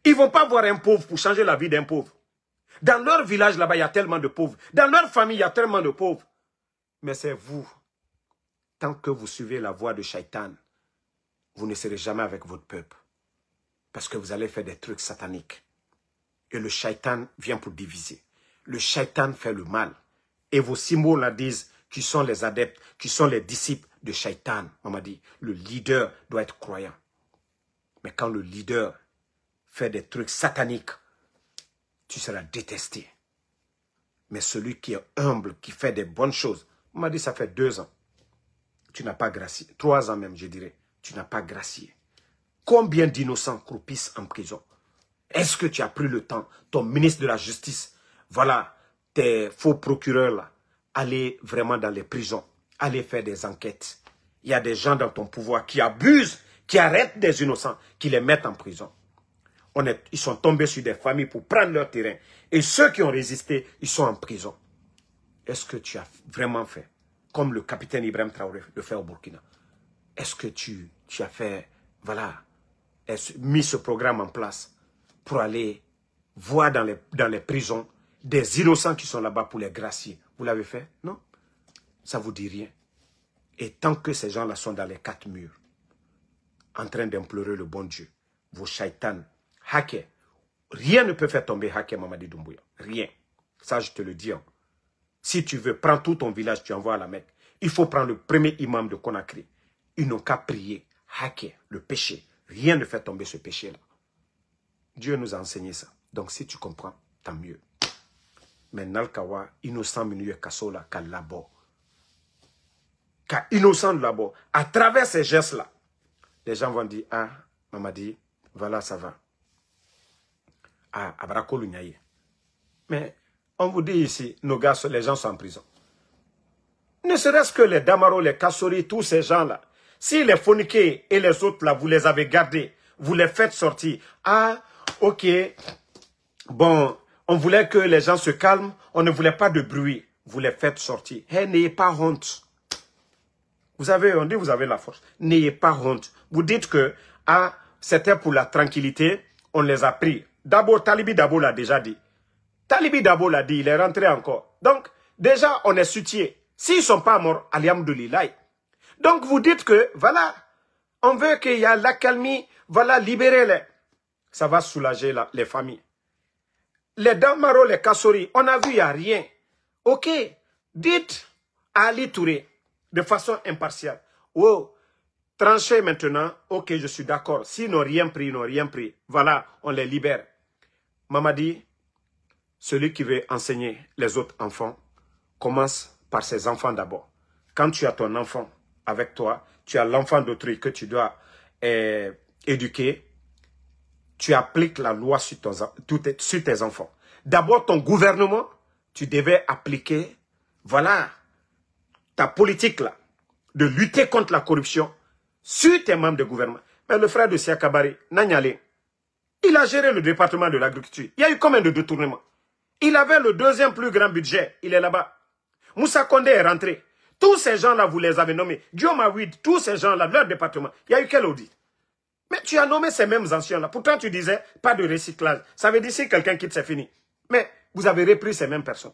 Ils ne vont pas voir un pauvre pour changer la vie d'un pauvre. Dans leur village là-bas, il y a tellement de pauvres. Dans leur famille, il y a tellement de pauvres. Mais c'est vous. Tant que vous suivez la voie de Shaitan, vous ne serez jamais avec votre peuple. Parce que vous allez faire des trucs sataniques. Et le Shaitan vient pour diviser. Le Shaitan fait le mal. Et vos symboles là disent qui sont les adeptes, qui sont les disciples de Shaitan. Maman dit, le leader doit être croyant. Mais quand le leader fait des trucs sataniques, tu seras détesté. Mais celui qui est humble, qui fait des bonnes choses, on m'a dit ça fait 2 ans. Tu n'as pas gracié. 3 ans même, je dirais. Tu n'as pas gracié. Combien d'innocents croupissent en prison? Est-ce que tu as pris le temps, ton ministre de la Justice, voilà, tes faux procureurs là, aller vraiment dans les prisons, aller faire des enquêtes. Il y a des gens dans ton pouvoir qui abusent, qui arrêtent des innocents, qui les mettent en prison. Ils sont tombés sur des familles pour prendre leur terrain. Et ceux qui ont résisté, ils sont en prison. Est-ce que tu as vraiment fait, comme le capitaine Ibrahim Traoré le fait au Burkina? Est-ce que tu as fait, voilà, mis ce programme en place pour aller voir dans les prisons des innocents qui sont là-bas pour les gracier? Vous l'avez fait? Non? Ça ne vous dit rien. Et tant que ces gens-là sont dans les 4 murs, en train d'implorer le bon Dieu, vos shaitans, hackers, rien ne peut faire tomber Haké Mamadi Doumbouya. Rien. Ça, je te le dis. Hein. Si tu veux, prends tout ton village, tu envoies à la Mecque. Il faut prendre le premier imam de Conakry. Ils n'ont qu'à prier. Haké, le péché. Rien ne fait tomber ce péché-là. Dieu nous a enseigné ça. Donc, si tu comprends, tant mieux. Mais Nalkawa, innocent minuye kasola, ka labo. Ka innocent labo. À travers ces gestes-là, les gens vont dire, ah, Mamadi, Voilà, ça va. Ah, Abrakolu Nyaye. Mais on vous dit ici, nos gars, les gens sont en prison. Ne serait-ce que les Damaro, les Kassori, tous ces gens-là. Si les Fonike et les autres là, vous les avez gardés, vous les faites sortir. Ah, ok. Bon, on voulait que les gens se calment, on ne voulait pas de bruit. Vous les faites sortir. Hey, n'ayez pas honte. Vous avez, on dit vous avez la force. N'ayez pas honte. Vous dites que, ah, c'était pour la tranquillité, on les a pris. D'abord, Talibi Dabo l'a déjà dit. Talibi Dabo l'a dit, il est rentré encore. Donc, déjà, on est soutien. S'ils ne sont pas morts, alhamdoulilah. Donc, vous dites que, voilà, on veut qu'il y ait l'accalmie, voilà, libérez-les. Ça va soulager les familles. Les Damaro, les Kassori, on a vu, il n'y a rien. Ok, dites à Ali Touré, de façon impartiale, oh, tranchez maintenant, ok, je suis d'accord. S'ils n'ont rien pris, ils n'ont rien pris. Voilà, on les libère. Mamadi, celui qui veut enseigner les autres enfants, commence par ses enfants d'abord. Quand tu as ton enfant avec toi, tu as l'enfant d'autrui que tu dois éduquer, tu appliques la loi sur tes enfants. D'abord, ton gouvernement, tu devais appliquer, voilà, ta politique là, de lutter contre la corruption sur tes membres de gouvernement. Mais le frère de Siakabari, Nanyale, il a géré le département de l'agriculture. Il y a eu combien de détournements? Il avait le deuxième plus grand budget. Il est là-bas. Moussa Kondé est rentré. Tous ces gens-là, vous les avez nommés. Diom Awid, tous ces gens-là, leur département. Il y a eu quel audit? Mais tu as nommé ces mêmes anciens-là. Pourtant, tu disais, pas de recyclage. Ça veut dire si quelqu'un quitte, c'est fini. Mais vous avez repris ces mêmes personnes.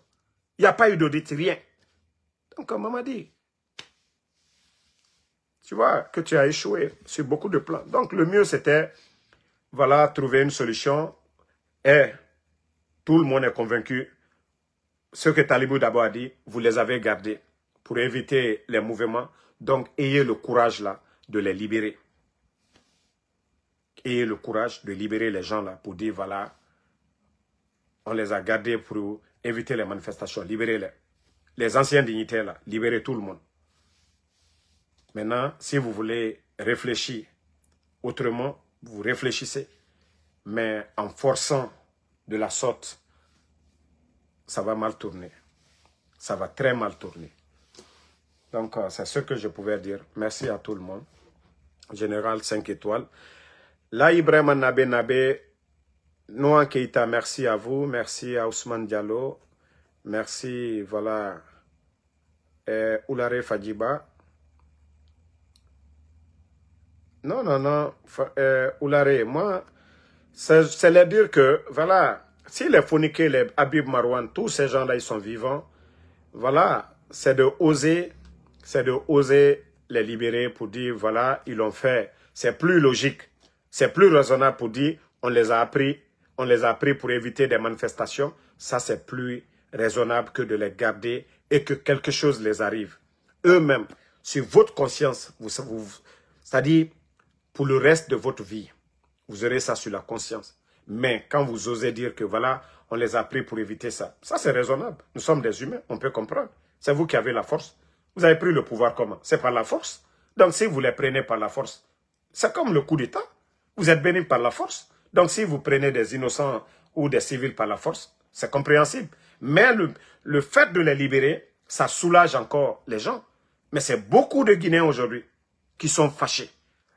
Il n'y a pas eu d'audit, rien. Donc, comme on m'a dit, tu vois que tu as échoué sur beaucoup de plans. Donc, le mieux, c'était, voilà, trouver une solution. Et tout le monde est convaincu. Ce que Talibou d'abord a dit, vous les avez gardés pour éviter les mouvements. Donc, ayez le courage là de les libérer. Ayez le courage de libérer les gens là pour dire, voilà, on les a gardés pour éviter les manifestations. Libérez-les. Les anciens dignitaires là, libérez tout le monde. Maintenant, si vous voulez réfléchir autrement, vous réfléchissez. Mais en forçant de la sorte, ça va mal tourner. Ça va très mal tourner. Donc, c'est ce que je pouvais dire. Merci à tout le monde. Général 5 étoiles. Là, Ibrahim Nabe, Noa Keita, merci à vous. Merci à Ousmane Diallo. Merci, voilà, Oulare Fadjiba. Non, Oulare, moi, c'est leur dire que, voilà, si les Fonike, les Habib Marouane, tous ces gens-là, ils sont vivants, voilà, c'est de oser les libérer pour dire, voilà, ils l'ont fait. C'est plus logique, c'est plus raisonnable pour dire, on les a appris pour éviter des manifestations. Ça, c'est plus raisonnable que de les garder et que quelque chose les arrive. Eux-mêmes, sur votre conscience, c'est-à-dire pour le reste de votre vie, vous aurez ça sur la conscience. Mais quand vous osez dire que voilà, on les a pris pour éviter ça, ça c'est raisonnable. Nous sommes des humains, on peut comprendre. C'est vous qui avez la force. Vous avez pris le pouvoir comment? C'est par la force. Donc si vous les prenez par la force, c'est comme le coup d'État. Vous êtes bénis par la force. Donc si vous prenez des innocents ou des civils par la force, c'est compréhensible. Mais le fait de les libérer, ça soulage encore les gens. Mais c'est beaucoup de Guinéens aujourd'hui qui sont fâchés.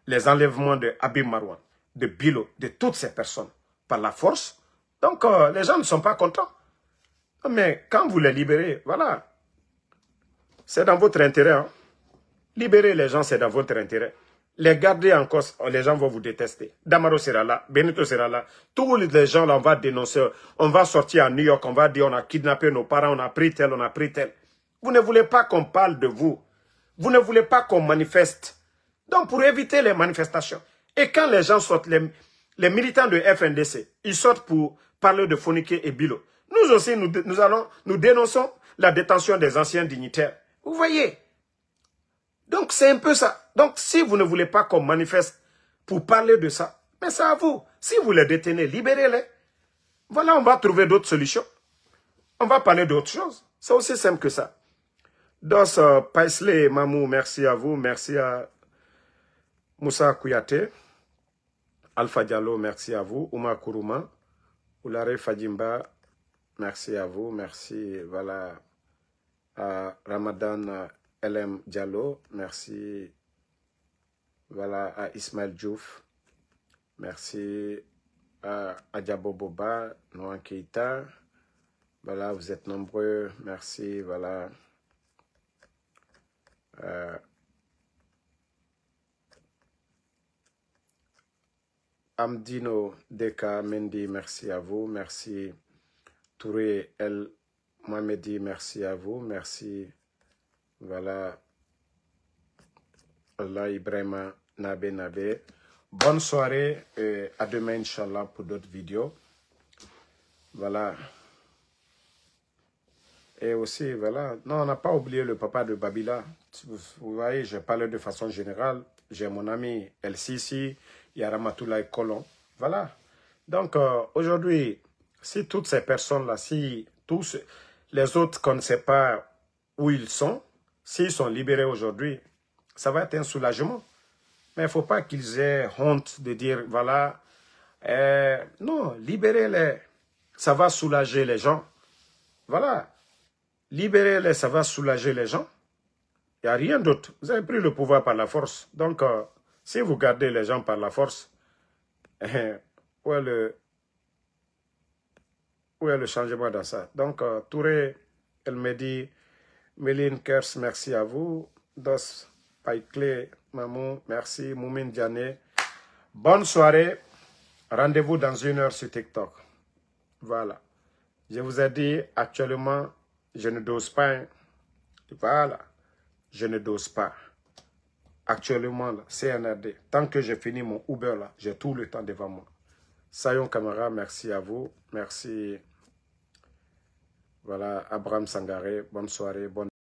Les enlèvements de Habib Marouane, de Bilo, de toutes ces personnes, par la force. Donc, les gens ne sont pas contents. Mais quand vous les libérez, voilà, c'est dans votre intérêt. Hein. Libérer les gens, c'est dans votre intérêt. Les garder en cause, les gens vont vous détester. Damaro sera là, Benito sera là. Tous les gens là, on va dénoncer. On va sortir à New York, on va dire on a kidnappé nos parents, on a pris tel, on a pris tel. Vous ne voulez pas qu'on parle de vous. Vous ne voulez pas qu'on manifeste. Donc, pour éviter les manifestations. Et quand les gens sortent, les militants de FNDC, ils sortent pour parler de Fonike et Bilo. Nous aussi, nous dénonçons la détention des anciens dignitaires. Vous voyez? Donc, c'est un peu ça. Donc, si vous ne voulez pas qu'on manifeste pour parler de ça, mais c'est à vous. Si vous les détenez, libérez-les. Voilà, on va trouver d'autres solutions. On va parler d'autres choses. C'est aussi simple que ça. Dos Paisley et Mamou, merci à vous. Merci à Moussa Kouyaté. Alpha Diallo, merci à vous. Ouma Kourouma. Oulare Fadimba, merci à vous. Merci, voilà. À Ramadan LM Diallo, merci. Voilà, à Ismaël Diouf. Merci à Adjabo Boba, Noan Keita. Voilà, vous êtes nombreux. Merci, voilà. Amdino Deka Mendy, merci à vous. Merci Touré El Mohamedi, merci à vous. Merci. Voilà. Allah Ibrahima Nabe Nabe. Bonne soirée et à demain, Inch'Allah, pour d'autres vidéos. Voilà. Et aussi, voilà. Non, on n'a pas oublié le papa de Babila. Vous voyez, je parle de façon générale. J'ai mon ami El Sisi, Yaramatoulaye Kolon. Voilà. Donc, aujourd'hui, si toutes ces personnes-là, si tous les autres qu'on ne sait pas où ils sont, s'ils sont libérés aujourd'hui, ça va être un soulagement. Mais il ne faut pas qu'ils aient honte de dire, voilà, non, libérez-les, ça va soulager les gens. Voilà, libérez-les, ça va soulager les gens. Il n'y a rien d'autre. Vous avez pris le pouvoir par la force. Donc, si vous gardez les gens par la force, où est le changement dans ça? Donc, Touré, elle me dit, Méline Kers, merci à vous. Dos Paikle, Mamou, merci. Moumine Diané. Bonne soirée. Rendez-vous dans 1 heure sur TikTok. Voilà. Je vous ai dit, actuellement, je ne dose pas. Voilà. Je ne dose pas. Actuellement, là, CNRD. Tant que j'ai fini mon Uber, là, j'ai tout le temps devant moi. Sayon Camara, merci à vous. Merci. Voilà, Abraham Sangaré. Bonne soirée. Bonne